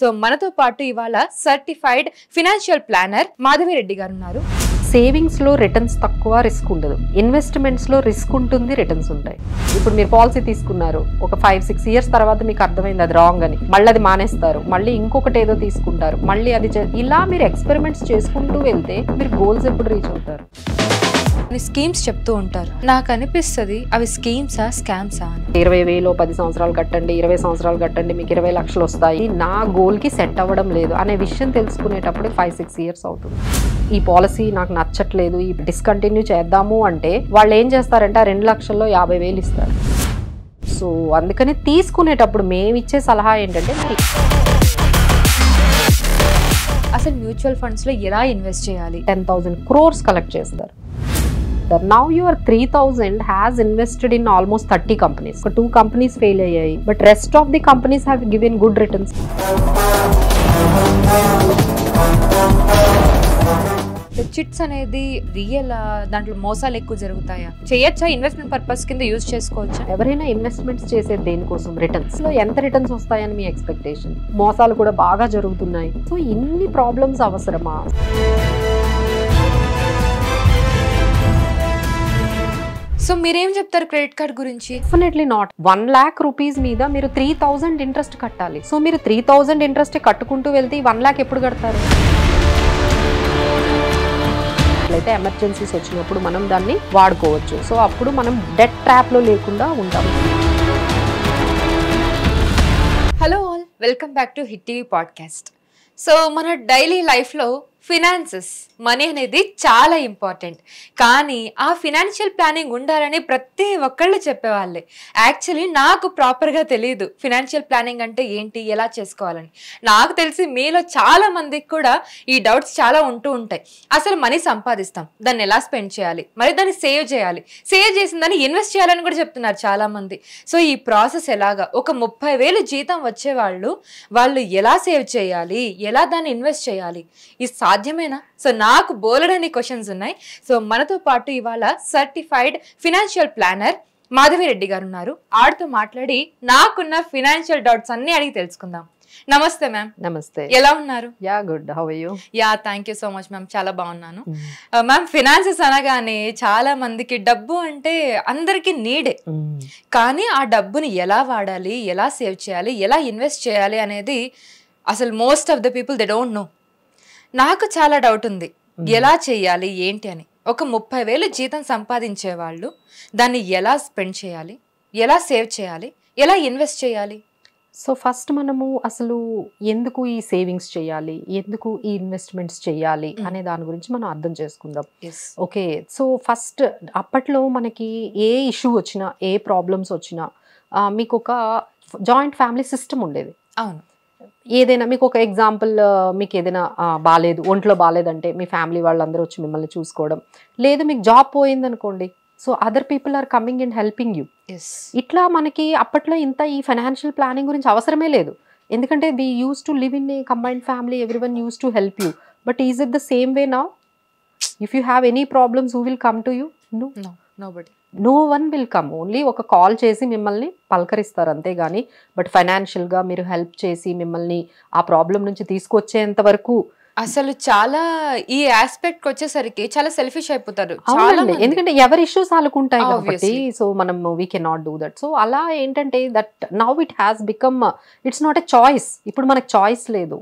So మనతో పాటు ఇవాళ certified financial planner Madhavi Reddy గారు ఉన్నారు. సేవింగ్స్ లో రిటర్న్స్ తక్కువ, రిస్క్ ఉండదు. ఇన్వెస్ట్మెంట్స్ లో రిస్క్ ఉంటుంది, రిటర్న్స్ ఉంటాయి. ఇప్పుడు మీరు పాలసీ తీసుకున్నారు, ఒక 5-6 ఇయర్స్ తర్వాత మీకు అర్థమైంది అది రాంగ్ అని, మళ్ళీ అది మానేస్తారు, మళ్ళీ ఇంకొకటి ఏదో తీసుకుంటారు, మళ్ళీ అది ఇలా మీరు ఎక్స్పెరిమెంట్స్ చేసుకుంటూ వెళ్తే మీరు గోల్స్ ఎప్పుడు రీచ్ అవుతారు. స్కీమ్స్ చెప్తూ ఉంటారు, నాకు అనిపిస్తుంది అవి స్కీమ్సా స్కామ్సా అని. 20,000 10 సంవత్సరాలు కట్టండి, 20 సంవత్సరాలు కట్టండి, మీకు 20 లక్షలు వస్తాయి, నా గోల్ కి సెట్ అవ్వడం లేదు అనే విషయం తెలుసుకునేటప్పుడు 5-6 ఇయర్స్ అవుతుంది. ఈ పాలసీ నాకు నచ్చట్లేదు, ఈ డిస్కంటిన్యూ చేద్దాము అంటే వాళ్ళు ఏం చేస్తారంటే ఆ 2 లక్షల్లో 50,000 ఇస్తారు. సో అందుకని తీసుకునేటప్పుడు మేము ఇచ్చే సలహా ఏంటంటే అసలు మ్యూచువల్ ఫండ్స్ లో ఎలా ఇన్వెస్ట్ చేయాలి. 10,000 crores కలెక్ట్ చేస్తారు. Now your 3,000 has invested in almost 30 companies. 2 companies fail అయ్యాయి, but rest of the companies have given good returns. Chits అనేది రియల్, దాంట్లో మోసాలు ఎక్కువ జరుగుతాయా? చేయొచ్చా? ఇన్వెస్ట్మెంట్ పర్పస్ కింద యూజ్ చేసుకోవచ్చా? ఎవరైనా ఇన్వెస్ట్మెంట్స్ చేసేది దేనికోసం? రిటర్న్స్ లో ఎంత రిటర్న్స్ వస్తాయని మీ ఎక్స్పెక్టేషన్. మోసాలు కూడా బాగా జరుగుతున్నాయి. సో ఇన్ని ప్రాబ్లమ్స్ అవసరమా? సో మీరేం చెప్తారు క్రెడిట్ కార్డ్ గురించి? Definitely not. 1 lakh rupees మీద మీరు 3,000 ఇంట్రెస్ట్ కట్టాలి. సో మీరు 3,000 ఇంట్రెస్ట్ కట్టుకుంటూ వెళ్తే 1 lakh ఎప్పుడు కడతారు? అయితే ఎమర్జెన్సీస్ వచ్చినప్పుడు మనం దాన్ని వాడుకోవచ్చు. సో అప్పుడు మనం డెట్ ట్రాప్ లో లేకుండా ఉంటాం. Hello all, welcome back to hit TV podcast. So మన డైలీ లైఫ్లో ఫినాన్సెస్, మనీ అనేది చాలా ఇంపార్టెంట్. కానీ ఆ ఫినాన్షియల్ ప్లానింగ్ ఉండాలని ప్రతి ఒక్కళ్ళు చెప్పేవాళ్ళే. యాక్చువల్లీ నాకు ప్రాపర్గా తెలియదు ఫినాన్షియల్ ప్లానింగ్ అంటే ఏంటి, ఎలా చేసుకోవాలని. నాకు తెలిసి మీలో చాలా మందికి కూడా ఈ డౌట్స్ చాలా ఉంటూ ఉంటాయి. అసలు మనీ సంపాదిస్తాం, దాన్ని ఎలా స్పెండ్ చేయాలి, మరి దాన్ని సేవ్ చేయాలి, సేవ్ చేసిన దాన్ని ఇన్వెస్ట్ చేయాలని కూడా చెప్తున్నారు చాలామంది. సో ఈ ప్రాసెస్ ఎలాగా? ఒక 30,000 జీతం వచ్చేవాళ్ళు వాళ్ళు ఎలా సేవ్ చేయాలి, ఎలా దాన్ని ఇన్వెస్ట్ చేయాలి, ఇది సాధ్యమేనా? సో నాకు బోలెడని క్వశ్చన్స్ ఉన్నాయి. సో మనతో పాటు ఇవాళ certified financial planner Madhavi Reddy గారు ఉన్నారు. ఆడితో మాట్లాడి నాకున్న ఫైనాన్షియల్ డౌట్స్ అన్ని అడిగి తెలుసుకుందాం. నమస్తే మ్యామ్. నమస్తే. ఎలా ఉన్నారు? Yeah good, how are you? Yeah thank you so much ma'am, చాలా బాగున్నాను. మ్యామ్, ఫినాన్సెస్ అనగానే చాలా మందికి డబ్బు అంటే అందరికీ నీడే. కానీ ఆ డబ్బుని ఎలా వాడాలి, ఎలా సేవ్ చేయాలి, ఎలా ఇన్వెస్ట్ చేయాలి అనేది అసలు most of the people they don't know. నాకు చాలా డౌట్ ఉంది, ఎలా చేయాలి ఏంటి అని. ఒక 30,000 జీతం సంపాదించే వాళ్ళు దాన్ని ఎలా స్పెండ్ చేయాలి, ఎలా సేవ్ చేయాలి, ఎలా ఇన్వెస్ట్ చేయాలి? సో ఫస్ట్ మనము అసలు ఎందుకు ఈ సేవింగ్స్ చేయాలి, ఎందుకు ఈ ఇన్వెస్ట్మెంట్స్ చేయాలి అనే దాని గురించి మనం అర్థం చేసుకుందాం. ఓకే, సో ఫస్ట్ అప్పట్లో మనకి ఏ ఇష్యూ వచ్చినా, ఏ ప్రాబ్లమ్స్ వచ్చినా మీకు ఒక జాయింట్ ఫ్యామిలీ సిస్టమ్ ఉండేది. అవును. ఏదైనా మీకు ఒక ఎగ్జాంపుల్, మీకు ఏదైనా బాగాలేదు, ఒంట్లో బాగాలేదంటే మీ ఫ్యామిలీ వాళ్ళందరూ వచ్చి మిమ్మల్ని చూసుకోవడం. లేదు మీకు జాబ్ పోయింది అనుకోండి, so other people are coming and helping you. ఇట్లా మనకి అప్పట్లో ఇంత ఈ ఫైనాన్షియల్ ప్లానింగ్ గురించి అవసరమే లేదు. ఎందుకంటే we used to live in a combined family, everyone used to help you. But is it the same way now? If you have any problems who will come to you? Nobody. No one will come. Only ఒక call చేసి మిమ్మల్ని పలకరిస్తారు అంతేగాని, but ఫైనాన్షియల్గా మీరు help చేసి మిమ్మల్ని ఆ problem నుంచి తీసుకొచ్చేంత వరకు అసలు చాలా ఈ ఆస్పెక్ట్ వచ్చేసరికి చాలా సెల్ఫిష్ అయిపోతారు. ఎందుకంటే ఎవరి ఇష్యూస్ వాళ్ళకుంటాయి కాబట్టి. సో మనం we can not do that. So అలా ఏంటంటే that now it has become, it's not a choice. ఇప్పుడు మనకు చాయిస్ లేదు.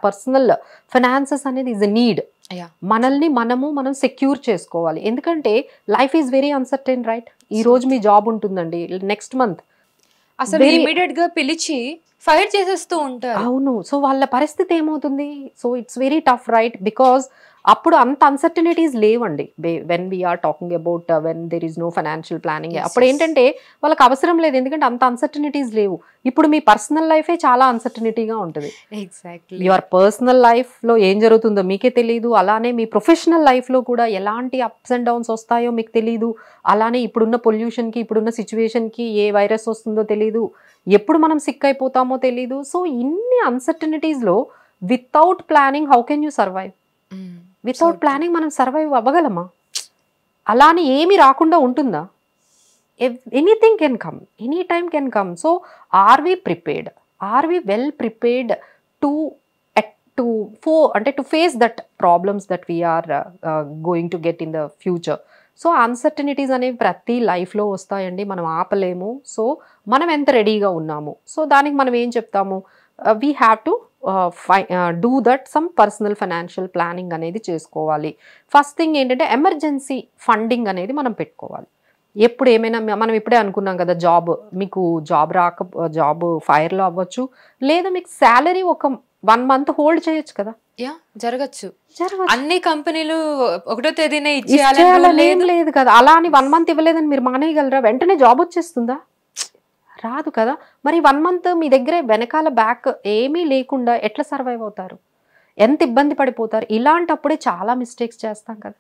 పర్సనల్ ఫైనాన్సెస్ అనేది ఈజ్ ఎ నీడ్. మనల్ని మనం సెక్యూర్ చేసుకోవాలి. ఎందుకంటే life is very uncertain, right? ఈ రోజు మీ జాబ్ ఉంటుందండి, నెక్స్ట్ మంత్ అసలు ఇమీడియట్ గా పిలిచి ఫైర్ చేసేస్తూ ఉంటారు. అవును. సో వాళ్ళ పరిస్థితి ఏమవుతుంది? So it's very tough, right? Because అప్పుడు అంత అన్సర్టనిటీస్ లేవండి. When we are talking about when there is no financial planning. అప్పుడు ఏంటంటే వాళ్ళకి అవసరం లేదు, ఎందుకంటే అంత అన్సర్టనిటీస్ లేవు. ఇప్పుడు మీ పర్సనల్ లైఫే చాలా అన్సర్టనిటీగా ఉంటుంది. యువర్ పర్సనల్ లైఫ్ లో ఏం జరుగుతుందో మీకే తెలియదు. అలానే మీ ప్రొఫెషనల్ లైఫ్ లో కూడా ఎలాంటి అప్స్ అండ్ డౌన్స్ వస్తాయో మీకు తెలియదు. అలానే ఇప్పుడున్న పొల్యూషన్ కి, ఇప్పుడున్న సిచ్యువేషన్ కి ఏ వైరస్ వస్తుందో తెలియదు, ఎప్పుడు మనం సిక్ అయిపోతామో తెలీదు. సో ఇన్ని అన్సర్టనిటీస్ లో without planning how can you survive? Without planning మనం సర్వైవ్ అవ్వగలమా? అలానే ఏమి రాకుండా ఉంటుందా? Anything can come, any time can come. So are we prepared? Are we well prepared to to face that problems that we are going to get in the future. So uncertainties అనేవి ప్రతి లైఫ్లో వస్తాయండి, మనం ఆపలేము. సో మనం ఎంత రెడీగా ఉన్నాము, so దానికి మనం ఏం చెప్తాము, we have to do that some personal financial planning అనేది చేసుకోవాలి. ఫస్ట్ థింగ్ ఏంటంటే ఎమర్జెన్సీ ఫండింగ్ అనేది మనం పెట్టుకోవాలి. ఎప్పుడు ఏమైనా మనం ఇప్పుడే అనుకున్నాం కదా, మీకు జాబ్ ఫైర్లో అవ్వచ్చు, లేదా మీకు శాలరీ ఒక 1 month హోల్డ్ చేయొచ్చు కదా. జరగచ్చు. అన్ని కంపెనీలు 1వ తేదీనే ఏం లేదు కదా. అలా అని 1 month ఇవ్వలేదని మీరు మానేయగలరా? వెంటనే జాబ్ వచ్చేస్తుందా? రాదు కదా. మరి 1 month మీ దగ్గర వెనకాల బ్యాక్ ఏమీ లేకుండా ఎట్లా సర్వైవ్ అవుతారు? ఎంత ఇబ్బంది పడిపోతారు? ఇలాంటప్పుడే చాలా మిస్టేక్స్ చేస్తాం కదా.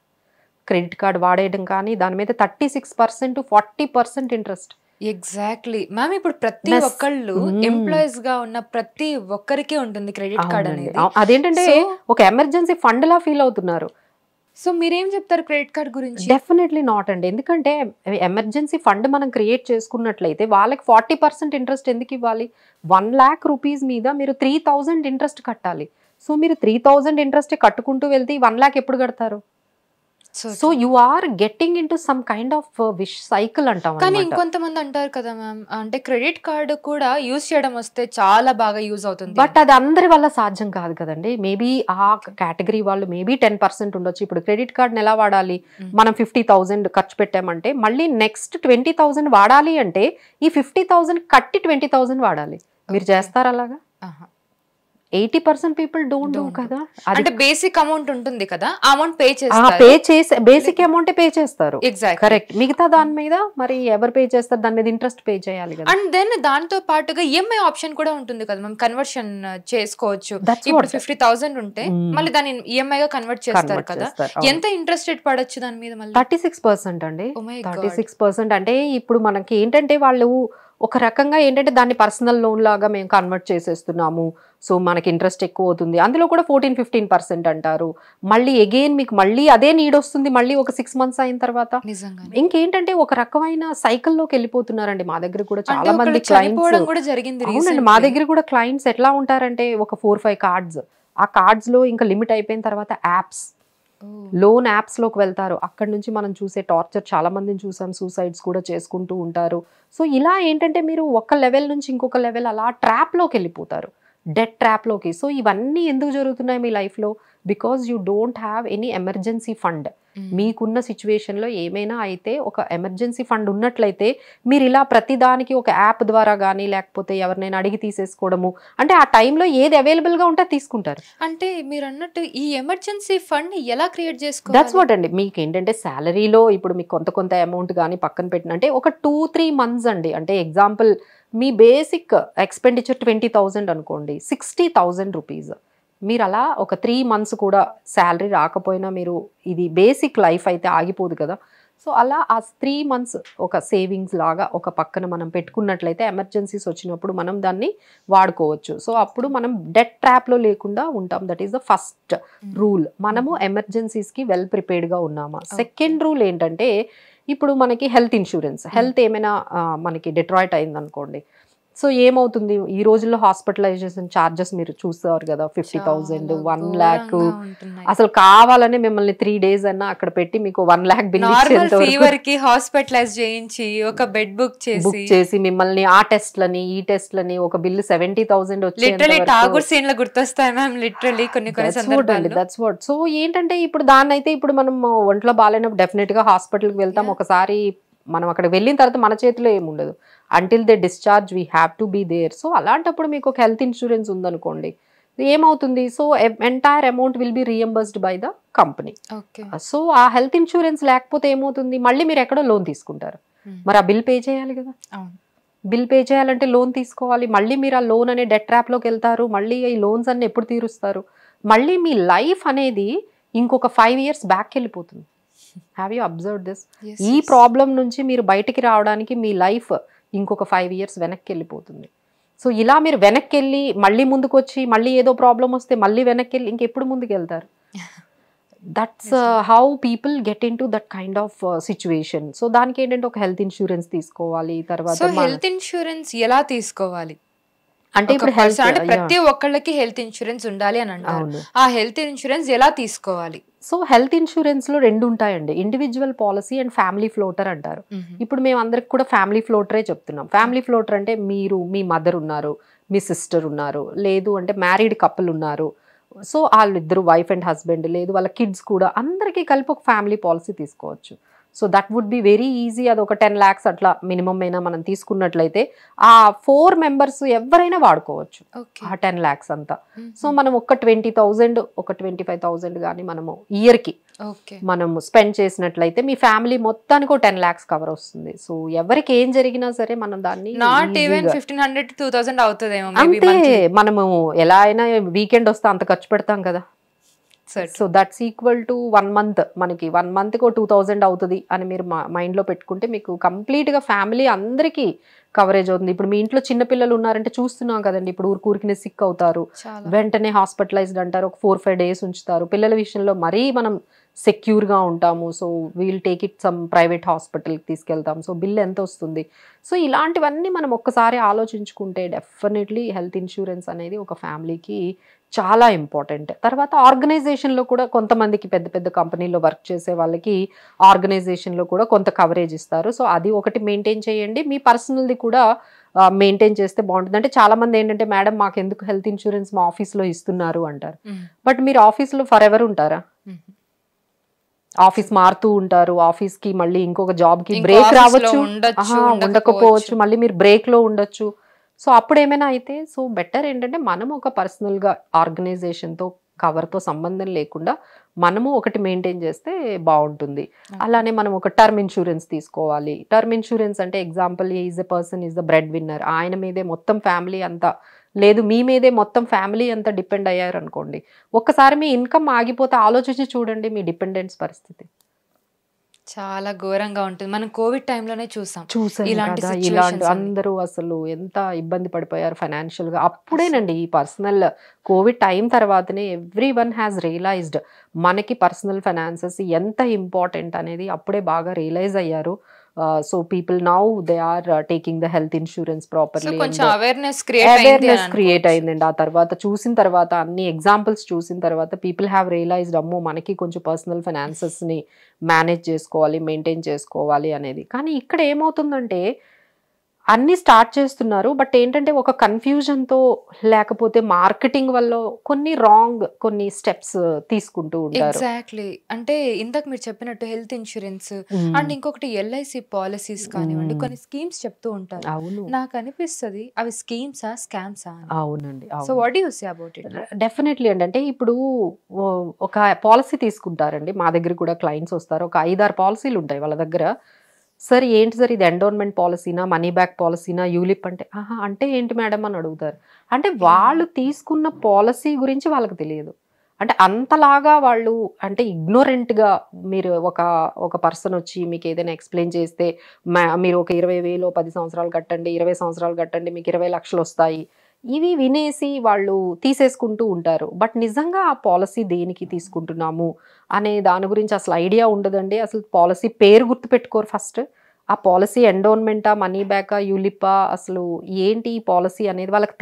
క్రెడిట్ కార్డ్ వాడేయడం కానీ, దాని మీద 36% to 40% ఇంట్రెస్ట్. Exactly ma'am. ఇప్పుడు ప్రతి ఒక్కళ్ళు ఎంప్లాయీస్ గా ఉన్న ప్రతి ఒక్కరికి ఉంటుంది క్రెడిట్ కార్డ్ అనేది. అదేంటంటే ఒక ఎమర్జెన్సీ ఫండ్ లా ఫీల్ అవుతున్నారు. సో మీరేం చెప్తారు క్రెడిట్ కార్డ్ గురించి? డెఫినెట్లీ నాట్ అండి. ఎందుకంటే ఎమర్జెన్సీ ఫండ్ మనం క్రియేట్ చేసుకున్నట్లయితే వాళ్ళకి 40% ఇంట్రెస్ట్ ఎందుకు ఇవ్వాలి? 1 lakh rupees మీద మీరు 3,000 ఇంట్రెస్ట్ కట్టాలి. సో మీరు 3,000 ఇంట్రెస్ట్ కట్టుకుంటూ వెళ్తే 1 lakh ఎప్పుడు కడతారు? So you are getting in to some kind of vicious cycle అంటాం. కానీ ఇంకొంతమంది అంటారు కదా మ్యామ్, అంటే క్రెడిట్ కార్డు కూడా యూజ్ చేయడం వస్తే చాలా బాగా యూజ్ అవుతుంది. బట్ అది అందరి వల్ల సాధ్యం కాదు కదండి. మేబీ ఆ కేటగిరీ వాళ్ళు మేబీ 10% ఉండొచ్చు. ఇప్పుడు క్రెడిట్ కార్డ్ని ఎలా వాడాలి? మనం 50,000 ఖర్చు పెట్టామంటే మళ్ళీ నెక్స్ట్ 20,000 వాడాలి అంటే ఈ 50,000 కట్టి 20,000 వాడాలి. మీరు చేస్తారు అలాగా? 80% పీపుల్ డోంట్ డూ కదా. అంటే బేసిక్ అమౌంట్ ఉంటుంది కదా, amount pay basic amount pay చేస్తారు. కరెక్ట్. మిగతా దాని మీద మరి ఎవరు పే చేస్తారు? దాని మీద ఇంట్రెస్ట్ పే చేయాలి కదా. అండ్ దెన్ దాంతో పాటుగా ఈఎంఐ ఆప్షన్ కూడా ఉంటుంది కదా మ్యామ్, కన్వర్షన్ చేసుకోవచ్చు. ఇప్పుడు 50,000 ఉంటే మళ్ళీ దాన్ని ఈఎంఐ గా కన్వర్ట్ చేస్తారు కదా. ఎంత ఇంట్రెస్ట్ రేట్ పడొచ్చు దాని మీద? మళ్ళీ 36% అండి. 36% అంటే ఇప్పుడు మనకి ఏంటంటే వాళ్ళు ఒక రకంగా ఏంటంటే దాన్ని పర్సనల్ లోన్ లాగా మేము కన్వర్ట్ చేసేస్తున్నాము, సో మనకి ఇంట్రెస్ట్ ఎక్కువ అవుతుంది. అందులో కూడా 14-15% అంటారు. మళ్ళీ అగైన్ మీకు మళ్ళీ అదే నీడ్ వస్తుంది మళ్ళీ ఒక 6 months అయిన తర్వాత. ఇంకేంటంటే ఒక రకమైన సైకిల్లోకి వెళ్ళిపోతున్నారండి. మా దగ్గర కూడా చాలా మంది క్లయింట్స్, అవునండి, మా దగ్గర కూడా క్లయింట్స్ ఎట్లా ఉంటారంటే ఒక 4-5 కార్డ్స్, ఆ కార్డ్స్ లో ఇంకా లిమిట్ అయిపోయిన తర్వాత యాప్స్, లోన్ యాప్స్ లోకి వెళ్తారు. అక్కడ నుంచి మనం చూసే టార్చర్ చాలా మందిని చూసాం, సూసైడ్స్ కూడా చేసుకుంటూ ఉంటారు. సో ఇలా ఏంటంటే మీరు ఒక లెవెల్ నుంచి ఇంకొక లెవెల్ అలా ట్రాప్ లోకి వెళ్ళిపోతారు, డెట్ ట్రాప్ లోకి. సో ఇవన్నీ ఎందుకు జరుగుతున్నాయి మీ లైఫ్ లో? Because you don't have any emergency fund. మీకున్న సిచ్యువేషన్ లో ఏమైనా అయితే ఒక ఎమర్జెన్సీ ఫండ్ ఉన్నట్లయితే మీరు ఇలా ప్రతిదానికి ఒక యాప్ ద్వారా కానీ లేకపోతే ఎవరినైనా అడిగి తీసేసుకోవడము, అంటే ఆ టైంలో ఏది అవైలబుల్ గా ఉంటే తీసుకుంటారు. అంటే మీరు అన్నట్టు ఈ ఎమర్జెన్సీ ఫండ్ ఎలా క్రియేట్ చేసుకోవాలి? దట్స్ వాట్ అండి. మీకు ఏంటంటే శాలరీలో ఇప్పుడు మీకు కొంత అమౌంట్ కానీ పక్కన పెట్టిన అంటే ఒక 2-3 months అండి. అంటే ఎగ్జాంపుల్ మీ బేసిక్ ఎక్స్పెండిచర్ 20,000 అనుకోండి, 60,000 రూపీస్. మీరు అలా ఒక 3 months కూడా శాలరీ రాకపోయినా మీరు ఇది బేసిక్ లైఫ్ అయితే ఆగిపోదు కదా. సో అలా ఆ 3 months ఒక సేవింగ్స్ లాగా ఒక పక్కన మనం పెట్టుకున్నట్లయితే ఎమర్జెన్సీస్ వచ్చినప్పుడు మనం దాన్ని వాడుకోవచ్చు. సో అప్పుడు మనం డెట్ ట్రాప్లో లేకుండా ఉంటాం. That is the first rule. మనము ఎమర్జెన్సీస్కి వెల్ ప్రిపేర్డ్గా ఉన్నామా. సెకండ్ రూల్ ఏంటంటే ఇప్పుడు మనకి హెల్త్ ఇన్సూరెన్స్, హెల్త్ ఏమైనా మనకి డిట్రాయిట్ అయింది అనుకోండి, సో ఏమవుతుంది ఈ రోజుల్లో హాస్పిటలైజేషన్ ఛార్జెస్ మీరు చూస్తారు కదా, 50,000, 1 lakh. అసలు కావాలనే మిమ్మల్ని 3 days అన్నా అక్కడ పెట్టి మీకు 1 lakh బిల్ హాస్పిటలైజ్ చేయించి ఒక బెడ్ బుక్ చేసి మిమ్మల్ని ఆ టెస్ట్లని ఈ టెస్ట్లని ఒక బిల్లు 70,000 వచ్చి గుర్తొస్తాయి మ్యామ్ లిటరలీ కొన్ని సందర్భాల్లో. That's what. సో ఏంటంటే ఇప్పుడు దాన్ని అయితే ఇప్పుడు మనం ఒంట్లో బాగాలేనప్పుడు డెఫినెట్ గా హాస్పిటల్కి వెళ్తాం. ఒకసారి మనం అక్కడ వెళ్ళిన తర్వాత మన చేతిలో ఏముండదు. Until they discharge we have to be there. So అలాంటప్పుడు మీకు ఒక హెల్త్ ఇన్సూరెన్స్ ఉందనుకోండి, ఏమవుతుంది, so entire amount will be reimbursed by the company. So ఆ హెల్త్ ఇన్సూరెన్స్ లేకపోతే ఏమవుతుంది, మళ్ళీ మీరు ఎక్కడో లోన్ తీసుకుంటారు. మరి ఆ బిల్ పే చేయాలి కదా. బిల్ పే చేయాలంటే లోన్ తీసుకోవాలి. మళ్ళీ మీరు ఆ లోన్ అనే డెట్ ట్రాప్లోకి వెళ్తారు. మళ్ళీ ఈ లోన్స్ అన్ని ఎప్పుడు తీరుస్తారు? మళ్ళీ మీ లైఫ్ అనేది ఇంకొక 5 years బ్యాక్ వెళ్ళిపోతుంది. Have you observe this? ఈ ప్రాబ్లం నుంచి మీరు బయటికి రావడానికి మీ లైఫ్ ఇంకొక 5 years వెనక్కి వెళ్ళిపోతుంది. సో ఇలా మీరు వెనక్కి వెళ్ళి మళ్ళీ ముందుకు వచ్చి మళ్ళీ ఏదో ప్రాబ్లం వస్తే మళ్ళీ వెనక్కి వెళ్ళి ఇంకెప్పుడు ముందుకు వెళ్తారు? That's how people get in to that kind of situation. So దానికి ఏంటంటే ఒక హెల్త్ ఇన్సూరెన్స్ తీసుకోవాలి. తర్వాత హెల్త్ ఇన్సూరెన్స్ ఎలా తీసుకోవాలి? అంటే ఇప్పుడు హెల్త్ అంటే ప్రతి ఒక్కళ్ళకి హెల్త్ ఇన్సూరెన్స్ ఉండాలి అని అంటారు. ఆ హెల్త్ ఇన్సూరెన్స్ ఎలా తీసుకోవాలి? సో హెల్త్ ఇన్సూరెన్స్ లో 2 ఉంటాయండి, individual policy and family floater అంటారు. ఇప్పుడు మేము అందరికి కూడా ఫ్యామిలీ ఫ్లోటరే చెప్తున్నాం. ఫ్యామిలీ ఫ్లోటర్ అంటే మీరు, మీ మదర్ ఉన్నారు, మీ సిస్టర్ ఉన్నారు, లేదు అంటే మ్యారీడ్ కపుల్ ఉన్నారు, సో వాళ్ళిద్దరు వైఫ్ అండ్ హస్బెండ్, లేదు వాళ్ళ కిడ్స్ కూడా, అందరికీ కలిపి ఒక ఫ్యామిలీ పాలసీ తీసుకోవచ్చు. So that would be very easy. అది ఒక 10 lakhs అట్లా మినిమం అయినా మనం తీసుకున్నట్లయితే ఆ 4 members ఎవరైనా వాడుకోవచ్చు ఆ 10 lakhs అంతా. సో మనం ఒక 20,000 ఒక 25,000 కానీ మనము ఇయర్కి మనం స్పెండ్ చేసినట్లయితే మీ ఫ్యామిలీ మొత్తానికి ఒక 10 lakhs కవర్ వస్తుంది. సో ఎవరికి ఏం జరిగినా సరే మనం దాన్ని నాట్ ఈవెన్ 1,500 to 2,000 అవుతుందేమో. అంతే, మనము ఎలా అయినా వీకెండ్ వస్తే అంత ఖర్చు పెడతాం కదా. So that's equal to 1 month. మనకి 1 monthకి 2,000 అవుతుంది అని మీరు మైండ్లో పెట్టుకుంటే మీకు కంప్లీట్గా ఫ్యామిలీ అందరికీ కవరేజ్ అవుతుంది. ఇప్పుడు మీ ఇంట్లో చిన్నపిల్లలు ఉన్నారంటే చూస్తున్నాం కదండి, ఇప్పుడు ఊరికి సిక్ అవుతారు, వెంటనే హాస్పిటలైజ్డ్ అంటారు, ఒక 4-5 days ఉంచుతారు. పిల్లల విషయంలో మరీ మనం సెక్యూర్గా ఉంటాము. So we'll take it some private హాస్పిటల్కి తీసుకెళ్తాం. సో బిల్ ఎంత వస్తుంది? సో ఇలాంటివన్నీ మనం ఒక్కసారి ఆలోచించుకుంటే డెఫినెట్లీ హెల్త్ ఇన్సూరెన్స్ అనేది ఒక ఫ్యామిలీకి చాలా ఇంపార్టెంట్. తర్వాత ఆర్గనైజేషన్లో కూడా కొంతమందికి, పెద్ద పెద్ద కంపెనీలో వర్క్ చేసే వాళ్ళకి ఆర్గనైజేషన్లో కూడా కొంత కవరేజ్ ఇస్తారు. సో అది ఒకటి మెయింటైన్ చేయండి. మీ పర్సనల్ది కూడా మెయింటైన్ చేస్తే బాగుంటుంది. అంటే చాలా మంది ఏంటంటే, మేడం మాకు ఎందుకు హెల్త్ ఇన్సూరెన్స్ మా ఆఫీస్లో ఇస్తున్నారు అంటారు. బట్ మీరు ఆఫీస్లో ఫర్ ఎవర్ ఉంటారా? ఆఫీస్ మారుతూ ఉంటారు, ఆఫీస్కి మళ్ళీ ఇంకొక జాబ్కి బ్రేక్ రావచ్చు, ఉండకపోవచ్చు, మళ్ళీ మీరు బ్రేక్లో ఉండొచ్చు. సో అప్పుడు ఏమైనా అయితే, సో బెటర్ ఏంటంటే మనం ఒక పర్సనల్గా ఆర్గనైజేషన్తో కవర్తో సంబంధం లేకుండా మనము ఒకటి మెయింటైన్ చేస్తే బాగుంటుంది. అలానే మనం ఒక టర్మ్ ఇన్సూరెన్స్ తీసుకోవాలి. టర్మ్ ఇన్సూరెన్స్ అంటే example, is a person is the bread winner, ఆయన మీదే మొత్తం ఫ్యామిలీ అంతా, లేదు మీ మీదే మొత్తం ఫ్యామిలీ అంతా డిపెండ్ అయ్యారు అనుకోండి, ఒక్కసారి మీ ఇన్కమ్ ఆగిపోతే ఆలోచించి చూడండి మీ డిపెండెన్స్ పరిస్థితి. చాలా ఘోరంగా ఉంటుంది. మనం కోవిడ్ టైంలోనే చూసాం ఇలాంటి అందరూ అసలు ఎంత ఇబ్బంది పడిపోయారు ఫైనాన్షియల్ గా. అప్పుడేనండి ఈ పర్సనల్ కోవిడ్ టైం తర్వాతనే ఎవ్రీవన్ హ్యాస్ రియలైజ్డ్ మనకి పర్సనల్ ఫైనాన్సెస్ ఎంత ఇంపార్టెంట్ అనేది అప్పుడే బాగా రియలైజ్ అయ్యారు. So people now they are taking the health insurance properly. Awareness create అయిందండి. ఆ తర్వాత చూసిన తర్వాత, అన్ని ఎగ్జాంపుల్స్ చూసిన తర్వాత పీపుల్ హ్యావ్ రియలైజ్డ్, అమ్మో మనకి కొంచెం పర్సనల్ ఫైనాన్సెస్ ని మేనేజ్ చేసుకోవాలి, మెయింటైన్ చేసుకోవాలి అనేది. కానీ ఇక్కడ ఏమవుతుందంటే అన్ని స్టార్ట్ చేస్తున్నారు, బట్ ఏంటంటే ఒక కన్ఫ్యూజన్తో, లేకపోతే మార్కెటింగ్ వల్ల కొన్ని స్టెప్స్ తీసుకుంటూ ఉంటారు. ఎగ్జాక్ట్లీ. అంటే ఇందాక మీరు చెప్పినట్టు హెల్త్ ఇన్సూరెన్స్ అండ్ ఇంకొకటి ఎల్ఐసి పాలసీస్ కానివ్వండి, కొన్ని స్కీమ్స్ చెప్తూ ఉంటారు. అవును, నాకు అనిపిస్తుంది అవి స్కీమ్సా స్కామ్సా? అవునండి. So what do you say about it? Definitely అండి. అంటే ఇప్పుడు ఒక పాలసీ తీసుకుంటారండి, మా దగ్గర కూడా క్లయింట్స్ వస్తారు, ఒక 5-6 పాలసీలు ఉంటాయి వాళ్ళ దగ్గర. సార్ ఏంటి సార్ ఇది, ఎండోన్మెంట్ పాలసీనా, మనీ బ్యాక్ పాలసీనా, యూలిప్ అంటే, అంటే ఏంటి మేడం అని అడుగుతారు. అంటే వాళ్ళు తీసుకున్న పాలసీ గురించి వాళ్ళకి తెలియదు. అంటే అంతలాగా వాళ్ళు, అంటే ఇగ్నోరెంట్గా, మీరు ఒక పర్సన్ వచ్చి మీకు ఏదైనా ఎక్స్ప్లెయిన్ చేస్తే, మీరు ఒక 20,000 10 సంవత్సరాలు కట్టండి, 20 సంవత్సరాలు కట్టండి, మీకు 20 లక్షలు వస్తాయి, ఇవి వినేసి వాళ్ళు తీసేసుకుంటూ ఉంటారు. బట్ నిజంగా ఆ పాలసీ దేనికి తీసుకుంటున్నాము అనే దాని గురించి అసలు ఐడియా ఉండదండి. అసలు పాలసీ పేరు గుర్తుపెట్టుకోరు ఫస్ట్. ఆ పాలసీ ఎండోన్మెంటా, మనీ బ్యాకా, యూలిపా, అసలు ఏంటి ఈ పాలసీ అనేది వాళ్ళకి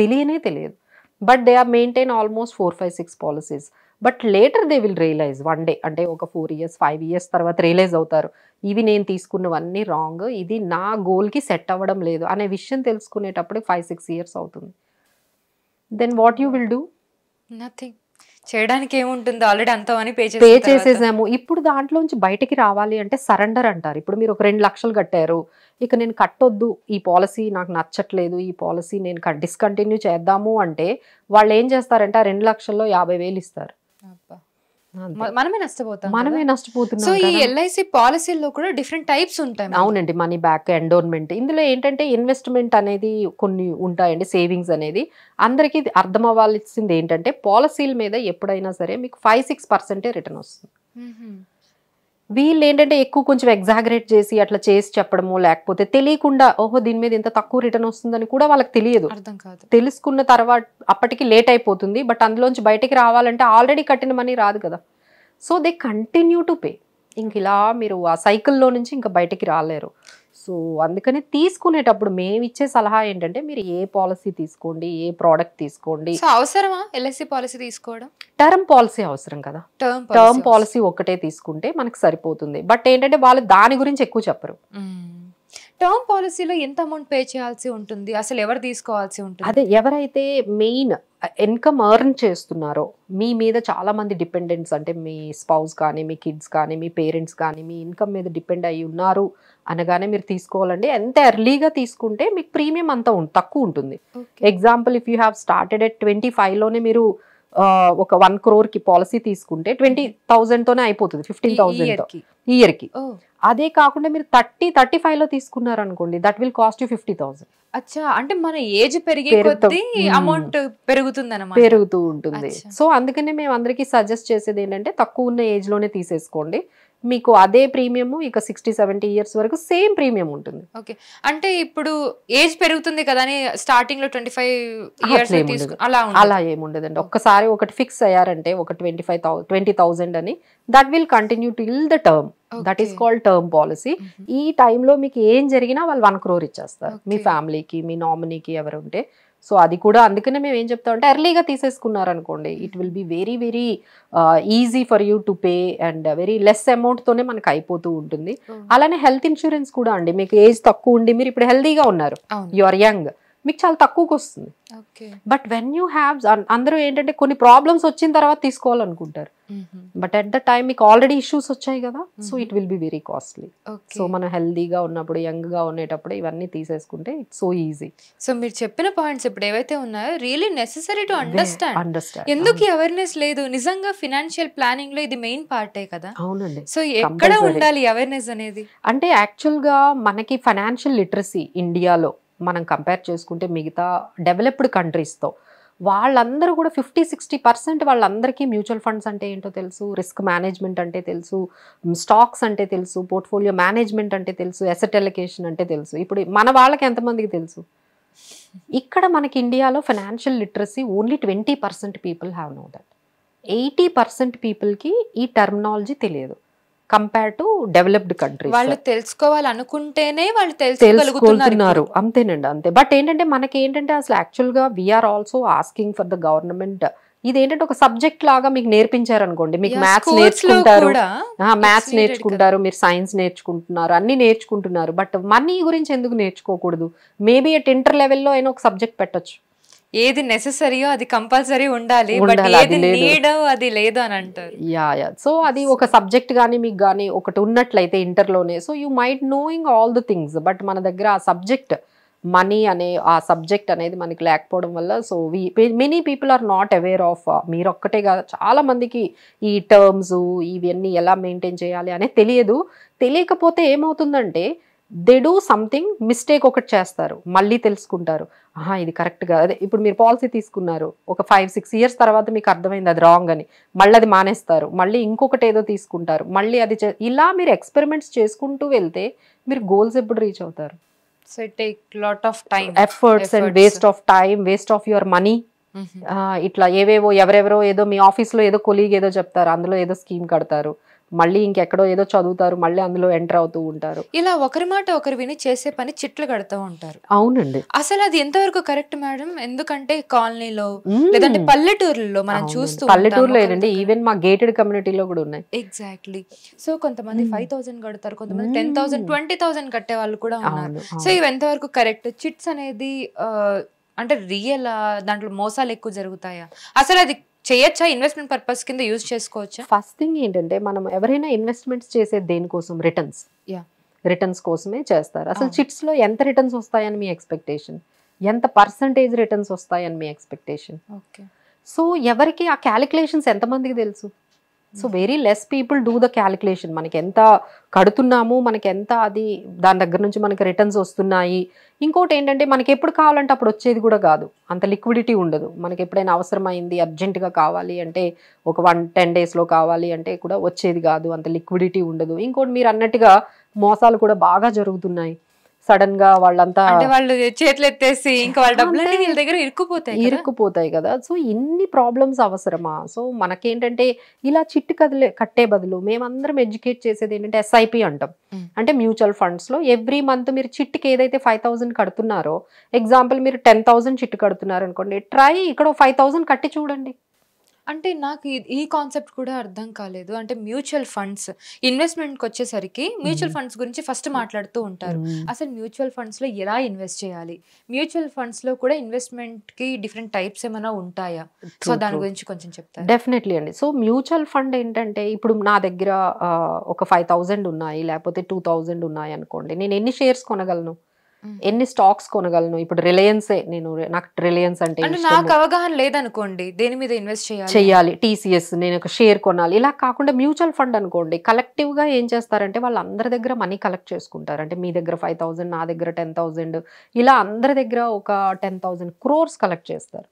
తెలియదు. But they are maintain almost 4-5-6 policies. But later they will realise one day, అంటే ఒక 4 years 5 years తర్వాత రియలైజ్ అవుతారు, ఇవి నేను తీసుకున్నవన్నీ రాంగ్, ఇది నా గోల్కి సెట్ అవ్వడం లేదు అనే విషయం తెలుసుకునేటప్పుడు 5-6 years అవుతుంది. Then what you will do? Nothing. చేయడానికి ఏముంటుంది, ఆల్రెడీ అంతా అని పే చేసేసాము. ఇప్పుడు దాంట్లోంచి బయటకి రావాలి అంటే సరెండర్ అంటారు. ఇప్పుడు మీరు ఒక 2 లక్షలు కట్టారు, ఇక నేను కట్టొద్దు, ఈ పాలసీ నాకు నచ్చట్లేదు, ఈ పాలసీ నేను డిస్కంటిన్యూ చేద్దాము అంటే వాళ్ళు ఏం చేస్తారంటే ఆ 2 లక్షల్లో 50,000 ఇస్తారు. మనమే నష్టపోతున్నాం. సో ఈ ఎల్ఐసి పాలసీల్లో కూడా డిఫరెంట్ టైప్స్ ఉంటాయి. అవునండి, మనీ బ్యాక్, ఎండోన్మెంట్. ఇందులో ఏంటంటే ఇన్వెస్ట్మెంట్ అనేది కొన్ని ఉంటాయండి, సేవింగ్స్ అనేది. అందరికీ అర్థం అవ్వాల్సింది ఏంటంటే పాలసీల మీద ఎప్పుడైనా సరే మీకు 5-6% రిటర్న్ వస్తుంది. వీళ్ళు ఏంటంటే ఎక్కువ కొంచెం ఎగ్జాగరేట్ చేసి అట్లా చేసి చెప్పడము, లేకపోతే తెలియకుండా ఓహో దీని మీద ఇంత తక్కువ రిటర్న్ వస్తుందని కూడా వాళ్ళకి తెలియదు, అర్థం కాదు. తెలుసుకున్న తర్వాత అప్పటికి లేట్ అయిపోతుంది. బట్ అందులోంచి బయటకి రావాలంటే ఆల్రెడీ కట్టిన మనీ రాదు కదా. So they continue to pay. ఇంక ఇలా మీరు ఆ సైకిల్లో నుంచి ఇంకా బయటకి రాలేరు. సో అందుకని తీసుకునేటప్పుడు మేము ఇచ్చే సలహా ఏంటంటే మీరు ఏ పాలసీ తీసుకోండి, ఏ ప్రోడక్ట్ తీసుకోండి. సో అవసరమా ఎల్ఐసి పాలసీ తీసుకోవడం? టర్మ్ పాలసీ అవసరం కదా, టర్మ్ పాలసీ ఒకటే తీసుకుంటే మనకు సరిపోతుంది. బట్ ఏంటంటే వాళ్ళు దాని గురించి ఎక్కువ చెప్పరు. టర్మ్ పాలసీలో ఎంత అమౌంట్ పే చేయాల్సి ఉంటుంది, అసలు ఎవరు తీసుకోవాల్సి ఉంటుంది? అదే ఎవరైతే మెయిన్ ఇన్కమ్ ఎర్న్ చేస్తున్నారో, మీ మీద చాలా మంది డిపెండెంట్స్ అంటే మీ స్పౌస్ కానీ, మీ కిడ్స్ కానీ, మీ పేరెంట్స్ కానీ మీ ఇన్కమ్ మీద డిపెండ్ అయ్యి ఉన్నారు అనగానే మీరు తీసుకోవాలండి. ఎంత ఎర్లీగా తీసుకుంటే మీకు ప్రీమియం అంత తక్కువ ఉంటుంది. Example if you have started at 25లోనే మీరు ఒక 1 crore కి పాలసీ తీసుకుంటే 20,000 తోనే అయిపోతుంది, 15,000 ఇయర్కి. అదే కాకుండా మీరు 30-35లో తీసుకున్నారు అనుకోండి, దట్ విల్ కాస్ట్ యూ 50,000. అచ్చా, అంటే మన ఏజ్ పెరిగే కొద్దీ అమౌంట్ పెరుగుతూ ఉంటుంది. సో అందుకనే మేము అందరికీ సజెస్ట్ చేసేది ఏంటంటే తక్కువ ఉన్న ఏజ్ లోనే తీసేసుకోండి, మీకు అదే ప్రీమియం ఇక 60-70 ఇయర్స్ వరకు సేమ్ ప్రీమియం ఉంటుంది. ఓకే, అంటే ఇప్పుడు ఏజ్ పెరుగుతుంది కదా అని స్టార్టింగ్ లో 25 ఇయర్స్ అలా ఏముండదండి. ఒక్కసారి ఒకటి ఫిక్స్ అయ్యారంటే ఒక 20,000 అని, that will continue till the term. That is called term policy. ఈ టైంలో మీకు ఏం జరిగినా వాళ్ళు 1 crore ఇచ్చేస్తారు మీ ఫ్యామిలీకి, మీ నామినీకి ఎవరు ఉంటే. సో అది కూడా అందుకనే మేము ఏం చెప్తామంటే ఎర్లీగా తీసేసుకున్నారు అనుకోండి, it will be very very easy for you to pay and very less amount తోనే మనకు అయిపోతూ ఉంటుంది. అలానే హెల్త్ ఇన్సూరెన్స్ కూడా అండి, మీకు ఏజ్ తక్కువ ఉండి మీరు ఇప్పుడు హెల్తీగా ఉన్నారు, యు ఆర్ యంగ్, మీకు చాలా తక్కువకి వస్తుంది. బట్ వెన్ యూ హ్యావ్, అందరూ ఏంటంటే కొన్ని ప్రాబ్లమ్స్ వచ్చిన తర్వాత తీసుకోవాలనుకుంటారు, బట్ అట్ ద టైం మీకు ఆల్రెడీ ఇష్యూస్ వచ్చాయి కదా, so it will be very costly. So మనం హెల్దీగా ఉన్నప్పుడు, యంగ్ గా ఉండేటప్పుడు ఇవన్నీ తీసేసుకుంటే ఇట్స్ సో ఈజీ. సో మీరు చెప్పిన పాయింట్స్ ఇప్పుడు ఏవైతే ఉన్నాయో రియల్లీ నెసెసరీ టు అండర్స్టాండ్. ఎందుకు అవేర్నెస్ లేదు? నిజంగా ఫినాన్షియల్ ప్లానింగ్ లో ఇది మెయిన్ పార్టే కదా. అవునండి. సో ఎక్కడ ఉండాలి అవేర్నెస్ అనేది? అంటే యాక్చువల్ గా మనకి ఫైనాన్షియల్ లిటరసీ ఇండియాలో మనం కంపేర్ చేసుకుంటే మిగతా డెవలప్డ్ కంట్రీస్తో, వాళ్ళందరూ కూడా 50-60% వాళ్ళందరికీ మ్యూచువల్ ఫండ్స్ అంటే ఏంటో తెలుసు, రిస్క్ మేనేజ్మెంట్ అంటే తెలుసు, స్టాక్స్ అంటే తెలుసు, పోర్ట్ఫోలియో మేనేజ్మెంట్ అంటే తెలుసు, అసెట్ అలొకేషన్ అంటే తెలుసు. ఇప్పుడు మన వాళ్ళకి ఎంతమందికి తెలుసు? ఇక్కడ మనకి ఇండియాలో financial literacy only 20% people have know that. 80% పీపుల్కి ఈ టర్మినాలజీ తెలియదు కంపేర్ టు డెవలప్డ్ కంట్రీస్. వాళ్ళు తెలుసుకోవాలనుకుంటేనే వాళ్ళు తెలుసుకుంటున్నారు, అంతేనండి, అంతే. బట్ ఏంటంటే మనకి ఏంటంటే అసలు యాక్చువల్గా we are also asking for the government, ఇదేంటంటే ఒక సబ్జెక్ట్ లాగా మీకు నేర్పించారు అనుకోండి, మీకు మ్యాథ్స్ నేర్చుకుంటారు, మీరు సైన్స్ నేర్చుకుంటున్నారు, అన్ని నేర్చుకుంటున్నారు, బట్ మనీ గురించి ఎందుకు నేర్చుకోకూడదు? మేబీ అట్ ఇంటర్ లెవెల్లో అయినా ఒక సబ్జెక్ట్ పెట్టచ్చు. ఏది నెసెసరీయో అది కంపల్సరీ ఉండాలి, ఏది నీడో అది లేదు అని అంటారు. సో అది ఒక సబ్జెక్ట్ కానీ మీకు కానీ ఒకటి ఉన్నట్లయితే ఇంటర్లోనే, so you might knowing all the things, but మన దగ్గర ఆ సబ్జెక్ట్, మనీ అనే ఆ సబ్జెక్ట్ అనేది మనకి లేకపోవడం వల్ల, so many people are not aware of, మీరు ఒక్కటే కాదు చాలా మందికి ఈ టర్మ్స్ ఇవన్నీ ఎలా మెయింటైన్ చేయాలి అనేది తెలియదు. తెలియకపోతే ఏమవుతుందంటే దే డూ సంథింగ్ మిస్టేక్ ఒకటి చేస్తారు, మళ్ళీ తెలుసుకుంటారు, ఇది కరెక్ట్గా, అదే ఇప్పుడు మీరు పాలసీ తీసుకున్నారు, ఒక 5-6 ఇయర్స్ తర్వాత మీకు అర్థమైంది అది రాంగ్ అని, మళ్ళీ అది మానేస్తారు, మళ్ళీ ఇంకొకటి ఏదో తీసుకుంటారు, మళ్ళీ అది ఇలా మీరు ఎక్స్పెరిమెంట్స్ చేసుకుంటూ వెళ్తే మీరు గోల్స్ ఎప్పుడు రీచ్ అవుతారు? So it take lot of time, efforts and waste of time, waste of your money. ఇట్లా ఏవేవో ఎవరెవరో ఏదో మీ ఆఫీస్లో ఏదో కొలీగ్ ఏదో చెప్తారు, అందులో ఏదో స్కీమ్ కడతారు, మళ్ళీ ఇంకెక్కడో ఏదో చదువుతారు, మళ్ళీ అందులో ఎంటర్ అవుతూ ఉంటారు. ఇలా ఒకరి మాట ఒకరు విని చేసే పని చిట్లు కడుతూ ఉంటారు. అవునండి. అసలు అది ఎంతవరకు కరెక్ట్ మేడం? ఎందుకంటే కాలనీలో లేదంటే పల్లెటూరులో మనం చూస్తూ, పల్లెటూరులో ఏంటంటే ఈవెన్ మా గేటెడ్ కమ్యూనిటీలో కూడా ఉన్నాయి. ఎగ్జాక్ట్లీ. సో కొంతమంది 5,000 కడతారు, కొంతమంది 10,000, 20,000 కట్టే వాళ్ళు కూడా ఉన్నారు. సో ఇవి ఎంతవరకు కరెక్ట్? చిట్స్ అనేది అంటే రియల్, దాంట్లో మోసాలు ఎక్కువ జరుగుతాయా? అసలు అది చేయొచ్చా? ఇన్వెస్ట్మెంట్ పర్పస్ కింద యూజ్ చేసుకోవచ్చా? ఫస్ట్ థింగ్ ఏంటంటే మనం ఎవరైనా ఇన్వెస్ట్మెంట్స్ చేసే దేనికోసం, రిటర్న్స్ కోసమే చేస్తారు. అసలు చిట్స్ లో ఎంత రిటర్న్స్ వస్తాయని మీ ఎక్స్పెక్టేషన్, ఎంత పర్సంటేజ్ రిటర్న్స్ వస్తాయని మీ ఎక్స్పెక్టేషన్. సో ఎవరికి ఆ క్యాలిక్యులేషన్స్ ఎంతమందికి తెలుసు? So very less people do the calculation. మనకి ఎంత కడుతున్నాము, మనకి ఎంత అది దాని దగ్గర నుంచి మనకి రిటర్న్స్ వస్తున్నాయి. ఇంకోటి ఏంటంటే మనకి ఎప్పుడు కావాలంటే అప్పుడు వచ్చేది కూడా కాదు, అంత లిక్విడిటీ ఉండదు. మనకి ఎప్పుడైనా అవసరమైంది అర్జెంటుగా కావాలి అంటే ఒక 1-10 డేస్లో కావాలి అంటే కూడా వచ్చేది కాదు, అంత లిక్విడిటీ ఉండదు. ఇంకోటి మీరు అన్నట్టుగా మోసాలు కూడా బాగా జరుగుతున్నాయి. సడన్ గా వాళ్ళంతా అంటే వాళ్ళు చేతులు ఎత్తేసి ఇంకా వాళ్ళ డబ్బులన్నీ వీళ్ళ దగ్గర ఇరుక్కుపోతాయి కదా. సో ఇన్ని ప్రాబ్లమ్స్ అవసరమా? సో మనకేంటంటే ఇలా చిట్టు కట్టే బదులు మేమందరం ఎడ్యుకేట్ చేసేది ఏంటంటే SIP అంటాం. అంటే మ్యూచువల్ ఫండ్స్ లో ఎవ్రీ మంత్ మీరు చిట్టుకి ఏదైతే 5,000 కడుతున్నారో, ఎగ్జాంపుల్ మీరు 10,000 చిట్టు కడుతున్నారు అనుకోండి, ట్రై ఇక్కడ 5,000 కట్టి చూడండి. అంటే నాకు ఈ కాన్సెప్ట్ కూడా అర్థం కాలేదు. అంటే మ్యూచువల్ ఫండ్స్ ఇన్వెస్ట్మెంట్కి వచ్చేసరికి మ్యూచువల్ ఫండ్స్ గురించి ఫస్ట్ మాట్లాడుతూ ఉంటారు. అసలు మ్యూచువల్ ఫండ్స్ లో ఎలా ఇన్వెస్ట్ చేయాలి, మ్యూచువల్ ఫండ్స్ లో కూడా ఇన్వెస్ట్మెంట్ కి డిఫరెంట్ టైప్స్ ఏమైనా ఉంటాయా? సో దాని గురించి కొంచెం చెప్తారు. డెఫినెట్లీ అండి. సో మ్యూచువల్ ఫండ్ ఏంటంటే ఇప్పుడు నా దగ్గర ఒక 5,000 ఉన్నాయి, లేకపోతే 2,000 ఉన్నాయి అనుకోండి, నేను ఎన్ని షేర్స్ కొనగలను, ఎన్ని స్టాక్స్ కొనగలను? ఇప్పుడు రిలయన్సే, నాకు రిలయన్స్ అంటే నాకు అవగాహన లేదనుకోండి, దేని మీద ఇన్వెస్ట్ చేయాలి, TCS నేను ఒక షేర్ కొనాలి, ఇలా కాకుండా మ్యూచువల్ ఫండ్ అనుకోండి, కలెక్టివ్ గా ఏం చేస్తారంటే వాళ్ళు అందరి దగ్గర మనీ కలెక్ట్ చేసుకుంటారు. అంటే మీ దగ్గర 5,000, నా దగ్గర 10,000, ఇలా అందరి దగ్గర ఒక 10,000 crores కలెక్ట్ చేస్తారు.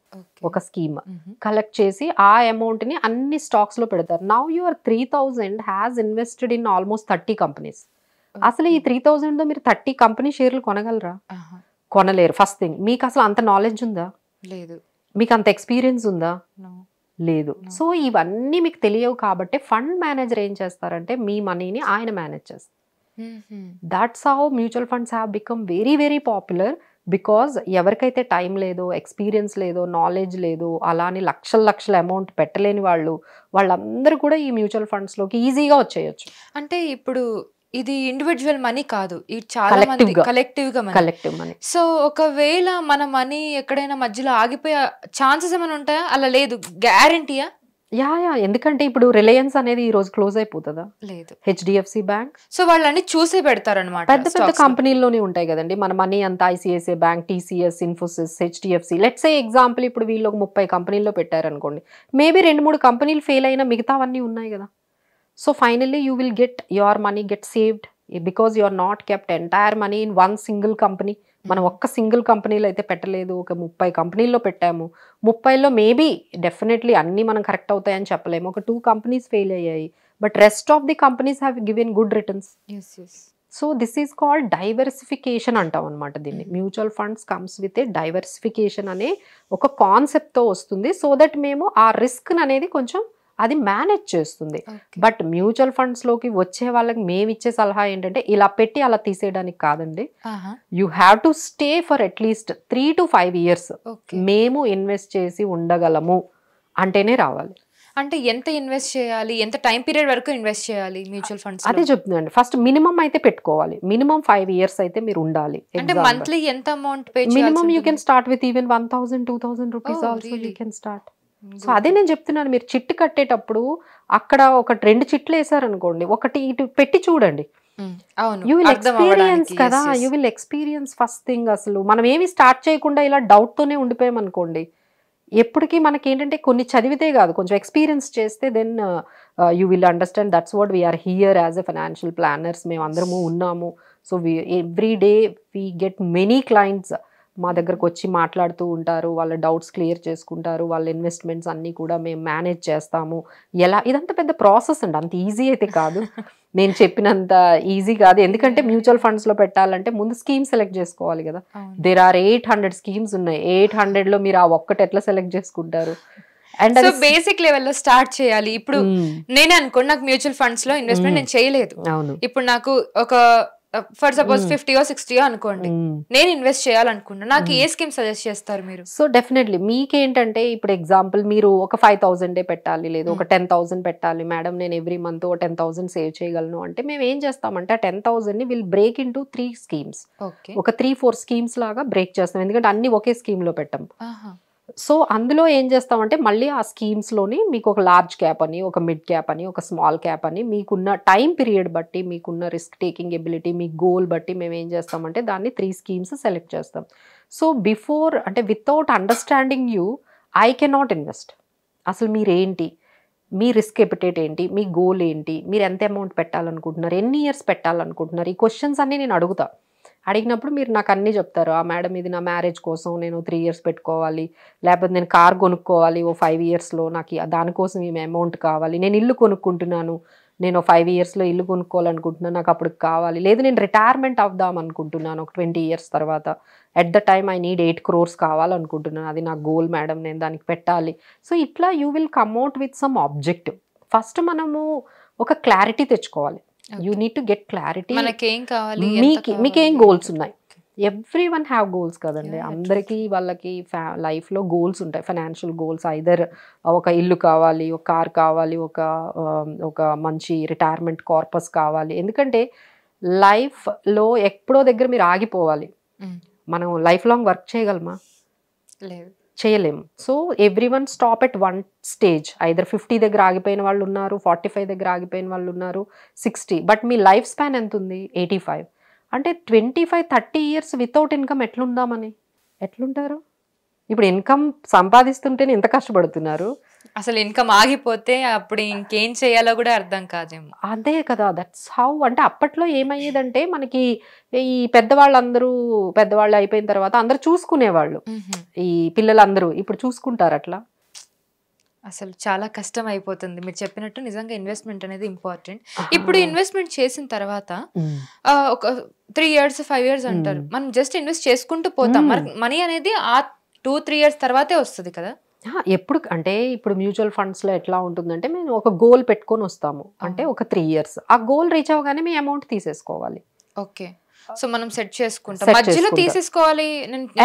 ఒక స్కీమ్ కలెక్ట్ చేసి ఆ అమౌంట్ ని అన్ని స్టాక్స్ లో పెడతారు. Now your 3,000 has invested in almost 30 companies. అసలు ఈ 3,000 తో మీరు 30 కంపెనీ షేర్లు కొనగలరా? కొనలేరు. ఫస్ట్ థింగ్, మీకు అసలు అంత నాలెడ్జ్ ఉందా? లేదు. మీకు అంత ఎక్స్పీరియన్స్ ఉందా? లేదు. సో ఇవన్నీ మీకు తెలియవు కాబట్టి ఫండ్ మేనేజర్ ఏం చేస్తారంటే మీ మనీని ఆయన మేనేజ్ చేస్తారు. That's how mutual funds have become very very popular. Because ఎవరికైతే టైం లేదో, ఎక్స్పీరియన్స్ లేదో, నాలెడ్జ్ లేదు, అలానే లక్షల అమౌంట్ పెట్టలేని వాళ్ళందరూ కూడా ఈ మ్యూచువల్ ఫండ్స్ లోకి ఈజీగా వచ్చేయచ్చు. అంటే ఇప్పుడు ఇది ఇండివిజువల్ మనీ కాదు, ఇది చాలా మంది కలెక్టివ్ మనీ. సో ఒకవేళ మన మనీ ఎక్కడైనా మధ్యలో ఆగిపోయే ఛాన్సెస్ ఏమైనా ఉంటాయా? అలా లేదు, గ్యారంటీయా? యా, ఎందుకంటే ఇప్పుడు రిలయన్స్ అనేది ఈ రోజు క్లోజ్ అయిపోతుందా? లేదు. HDFC బ్యాంక్, సో వాళ్ళని చూసే పెడతారు అనమాట. పెద్ద కంపెనీల్లోనే ఉంటాయి కదండి మన మనీ అంతా. ICICI bank, TCS, Infosys, HDFC, let's say example ఇప్పుడు వీళ్ళు 30 కంపెనీల్లో పెట్టారు అనుకోండి, మేబీ 2-3 కంపెనీలు ఫెయిల్ అయినా మిగతావన్నీ ఉన్నాయి కదా. So finally you will get your money get saved because you are not kept entire money in one single company. మనం ఒక్క సింగిల్ కంపెనీలో అయితే పెట్టలేదు, ఒక 30 కంపెనీల్లో పెట్టాము. 30లో మేబీ డెఫినెట్లీ అన్ని మనం కరెక్ట్ అవుతాయని చెప్పలేము. ఒక 2 కంపెనీస్ ఫెయిల్ అయ్యాయి, but rest of the companies have given good returns. So this is called diversification అంటాం అనమాట దీన్ని. Mutual funds comes with a diversification అనే ఒక కాన్సెప్ట్తో వస్తుంది. సో దట్ మేము ఆ రిస్క్ అనేది కొంచెం అది మేనేజ్ చేస్తుంది. బట్ మ్యూచువల్ ఫండ్స్ లోకి వచ్చే వాళ్ళకి మేము ఇచ్చే సలహా ఏంటంటే ఇలా పెట్టి అలా తీసేయడానికి కాదండి. You have to stay for at least 3 to 5 years. మేము ఇన్వెస్ట్ చేసి ఉండగలము అంటేనే రావాలి. అంటే ఎంత ఇన్వెస్ట్ చేయాలి, ఎంత టైం పీరియడ్ వరకు ఇన్వెస్ట్ చేయాలి మ్యూచువల్ ఫండ్స్? అదే చెప్తుందండి. ఫస్ట్ మినిమం అయితే పెట్టుకోవాలి, మినిమం 5 years అయితే మీరు ఉండాలి. అంటే మంత్లీ ఎంత అమౌంట్ పే చేయాలి? Minimum you can start with even 1,000, 2,000 rupees also you can start. So అదే నేను చెప్తున్నాను, మీరు చిట్టు కట్టేటప్పుడు అక్కడ ఒక 2 చిట్లు వేసారనుకోండి, ఒకటి ఇటు పెట్టి చూడండి. యూ విల్ ఎక్స్పీరియన్స్ కదా, you will experience first thing. అసలు మనం ఏమి స్టార్ట్ చేయకుండా ఇలా డౌట్ తోనే ఉండిపోయాం అనుకోండి, ఎప్పటికీ మనకి ఏంటంటే కొన్ని చదివితే కాదు, కొంచెం ఎక్స్పీరియన్స్ చేస్తే then you will understand. That's what we are here as a financial planners. మేము అందరము ఉన్నాము. So every day we get many clients మా దగ్గరకు వచ్చి మాట్లాడుతూ ఉంటారు, వాళ్ళ డౌట్స్ క్లియర్ చేసుకుంటారు, వాళ్ళ ఇన్వెస్ట్మెంట్స్ అన్నీ కూడా మేము మేనేజ్ చేస్తాము. ఎలా, ఇదంతా పెద్ద ప్రాసెస్ అండి, అంత ఈజీ అయితే కాదు. నేను చెప్పినంత ఈజీ కాదు. ఎందుకంటే మ్యూచువల్ ఫండ్స్ లో పెట్టాలంటే ముందు స్కీమ్ సెలెక్ట్ చేసుకోవాలి కదా. దేర్ ఆర్ 800 స్కీమ్స్ ఉన్నాయి. 800లో మీరు ఆ ఒక్కటి ఎట్లా సెలెక్ట్ చేసుకుంటారు? అండ్ సో బేసిక్ లెవెల్లో స్టార్ట్ చేయాలి. ఇప్పుడు నేనే అనుకోండి, నాకు మ్యూచువల్ ఫండ్స్ లో ఇన్వెస్ట్మెంట్ నేను చేయలేదు. ఇప్పుడు నాకు ఒక ఫర్ సపోజ్ 50 or 60 అనుకోండి, నేను ఇన్వెస్ట్ చేయాలనుకున్నా, నాకు ఏ స్కీమ్ సజెస్ట్ చేస్తారు మీరు? సో డెఫినెట్లీ మీకేంటంటే ఇప్పుడు ఎగ్జాంపుల్ మీరు ఒక 5,000 పెట్టాలి, లేదు ఒక 10,000 పెట్టాలి. మేడం నేను ఎవ్రీ మంత్ 10,000 సేవ్ చేయగలను అంటే మేము ఏం చేస్తామంటే ఆ 10,000ని విల్ బ్రేక్ ఇంటూ 3 schemes. ఒక 3-4 schemes లాగా బ్రేక్ చేస్తాం, ఎందుకంటే అన్ని ఒకే స్కీమ్ లో పెట్టాం. సో అందులో ఏం చేస్తామంటే మళ్ళీ ఆ స్కీమ్స్లోని మీకు ఒక లార్జ్ క్యాప్ అని, ఒక మిడ్ క్యాప్ అని, ఒక స్మాల్ క్యాప్ అని, మీకున్న టైం పీరియడ్ బట్టి, మీకున్న రిస్క్ టేకింగ్ ఎబిలిటీ, మీ గోల్ బట్టి మేము ఏం చేస్తామంటే దాన్ని 3 schemes సెలెక్ట్ చేస్తాం. సో బిఫోర్ అంటే without understanding you I cannot invest. అసలు మీరేంటి, మీ రిస్క్ ఎపిటేట్ ఏంటి, మీ గోల్ ఏంటి, మీరు ఎంత అమౌంట్ పెట్టాలనుకుంటున్నారు, ఎన్ని ఇయర్స్ పెట్టాలనుకుంటున్నారు, ఈ క్వశ్చన్స్ అన్నీ నేను అడుగుతా. అడిగినప్పుడు మీరు నాకు అన్నీ చెప్తారు. ఆ మేడం ఇది నా మ్యారేజ్ కోసం నేను 3 years పెట్టుకోవాలి, లేకపోతే నేను కార్ కొనుక్కోవాలి ఓ 5 yearsలో, నాకు దానికోసం ఏమి అమౌంట్ కావాలి, నేను ఇల్లు కొనుక్కుంటున్నాను, నేను 5 yearsలో ఇల్లు కొనుక్కోవాలనుకుంటున్నాను, నాకు అప్పుడు కావాలి, లేదు నేను రిటైర్మెంట్ అవుదాం అనుకుంటున్నాను ఒక 20 years తర్వాత, at the time I need 8 crores కావాలనుకుంటున్నాను, అది నా గోల్ మేడం, నేను దానికి పెట్టాలి. సో ఇట్లా you will come at with some objective. First మనము ఒక క్లారిటీ తెచ్చుకోవాలి. You need to get clarity. మనకేం కావాలి, మీకేం గోల్స్ ఉన్నాయి. ఎవ్రీ వన్ హ్యావ్ గోల్స్ కదండి, అందరికీ వాళ్ళకి లైఫ్లో గోల్స్ ఉంటాయి, ఫైనాన్షియల్ గోల్స్. ఐదర్ ఒక ఇల్లు కావాలి, ఒక కార్ కావాలి, ఒక మంచి రిటైర్మెంట్ కార్పస్ కావాలి. ఎందుకంటే లైఫ్లో ఎప్పుడో దగ్గర మీరు ఆగిపోవాలి. మనం లైఫ్ లాంగ్ వర్క్ చేయగలమా? లేదు, చేయలేము. So every one stop at one stage. Either 50 దగ్గర ఆగిపోయిన వాళ్ళు ఉన్నారు, 45 దగ్గర ఆగిపోయిన వాళ్ళు ఉన్నారు, 60. బట్ మీ లైఫ్ స్పాన్ ఎంత ఉంది? 85. అంటే 25-30 years వితౌట్ ఇన్కమ్ ఎట్లుంటారు? ఇప్పుడు ఇన్కమ్ సంపాదిస్తుంటేనే ఎంత కష్టపడుతున్నారు. అసలు ఇన్కమ్ ఆగిపోతే అప్పుడు ఇంకేం చేయాలో కూడా అర్థం కాదేమో. అదే కదా, దట్స్ హౌ. అంటే అప్పట్లో ఏమయ్యేదంటే మనకి ఈ పెద్దవాళ్ళు అయిపోయిన తర్వాత అందరు చూసుకునేవాళ్ళు, ఈ పిల్లలందరూ. ఇప్పుడు చూసుకుంటారు అట్లా? అసలు చాలా కష్టం అయిపోతుంది. మీరు చెప్పినట్టు నిజంగా ఇన్వెస్ట్మెంట్ అనేది ఇంపార్టెంట్. ఇప్పుడు ఇన్వెస్ట్మెంట్ చేసిన తర్వాత ఒక 3 years 5 years అంటారు, మనం జస్ట్ ఇన్వెస్ట్ చేసుకుంటూ పోతాం. మనీ అనేది ఆ 2-3 years తర్వాతే వస్తుంది కదా. ఎప్పుడు అంటే ఇప్పుడు మ్యూచువల్ ఫండ్స్లో ఎట్లా ఉంటుందంటే మేము ఒక గోల్ పెట్టుకొని వస్తాము, అంటే ఒక 3 years. ఆ గోల్ రీచ్ అవగానే మీ అమౌంట్ తీసేసుకోవాలి. ఓకే, సో మనం సెట్ చేసుకుంటాం, మధ్యలో తీసేసుకోవాలి.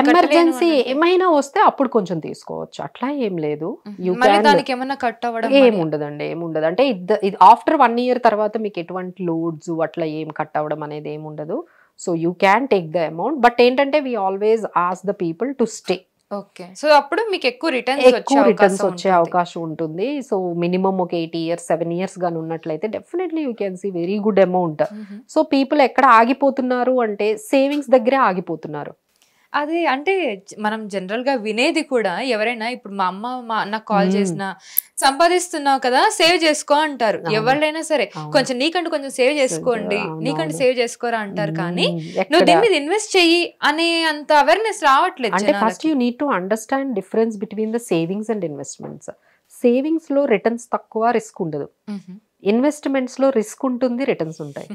ఎమర్జెన్సీ ఏమైనా వస్తే అప్పుడు కొంచెం తీసుకోవచ్చు, అట్లా ఏం లేదు. దానికి ఏమన్నా కట్ అవ్వడం ఏముండదండి, ఏముండదు. అంటే ఆఫ్టర్ 1 year తర్వాత మీకు ఎటువంటి లోడ్స్ అట్లా ఏం కట్ అవ్వడం అనేది ఏముండదు. So you can take the amount. But ఏంటంటే we always ask the people to stay. Okay, so అప్పుడు మీకు ఎక్కువ రిటర్న్స్ వచ్చే అవకాశం ఉంటుంది. సో మినిమం ఒక 8 years 7 years గాని ఉన్నట్లయితే definitely you can see very good amount. So people ఎక్కడ ఆగిపోతున్నారు అంటే సేవింగ్స్ దగ్గరే ఆగిపోతున్నారు. అది అంటే మనం జనరల్ గా వినేది కూడా, ఎవరైనా ఇప్పుడు మా అమ్మ నాకు కాల్ చేసినా సంపాదిస్తున్నావు కదా సేవ్ చేసుకో అంటారు. ఎవరైనా సరే కొంచెం నీకంటే కొంచెం సేవ్ చేసుకోండి, నీకంటే సేవ్ చేసుకోరా అంటారు. కానీ నువ్వు దీని మీద ఇన్వెస్ట్ చెయ్యి అనే అంత అవేర్నెస్ రావట్లేదు. అంటే first you need to understand difference between the savings and investments. Savings లో రిటర్న్స్ తక్కువ, రిస్క్ ఉండదు. ఇన్వెస్ట్మెంట్స్ లో రిస్క్ ఉంటుంది, రిటర్న్స్ ఉంటాయి.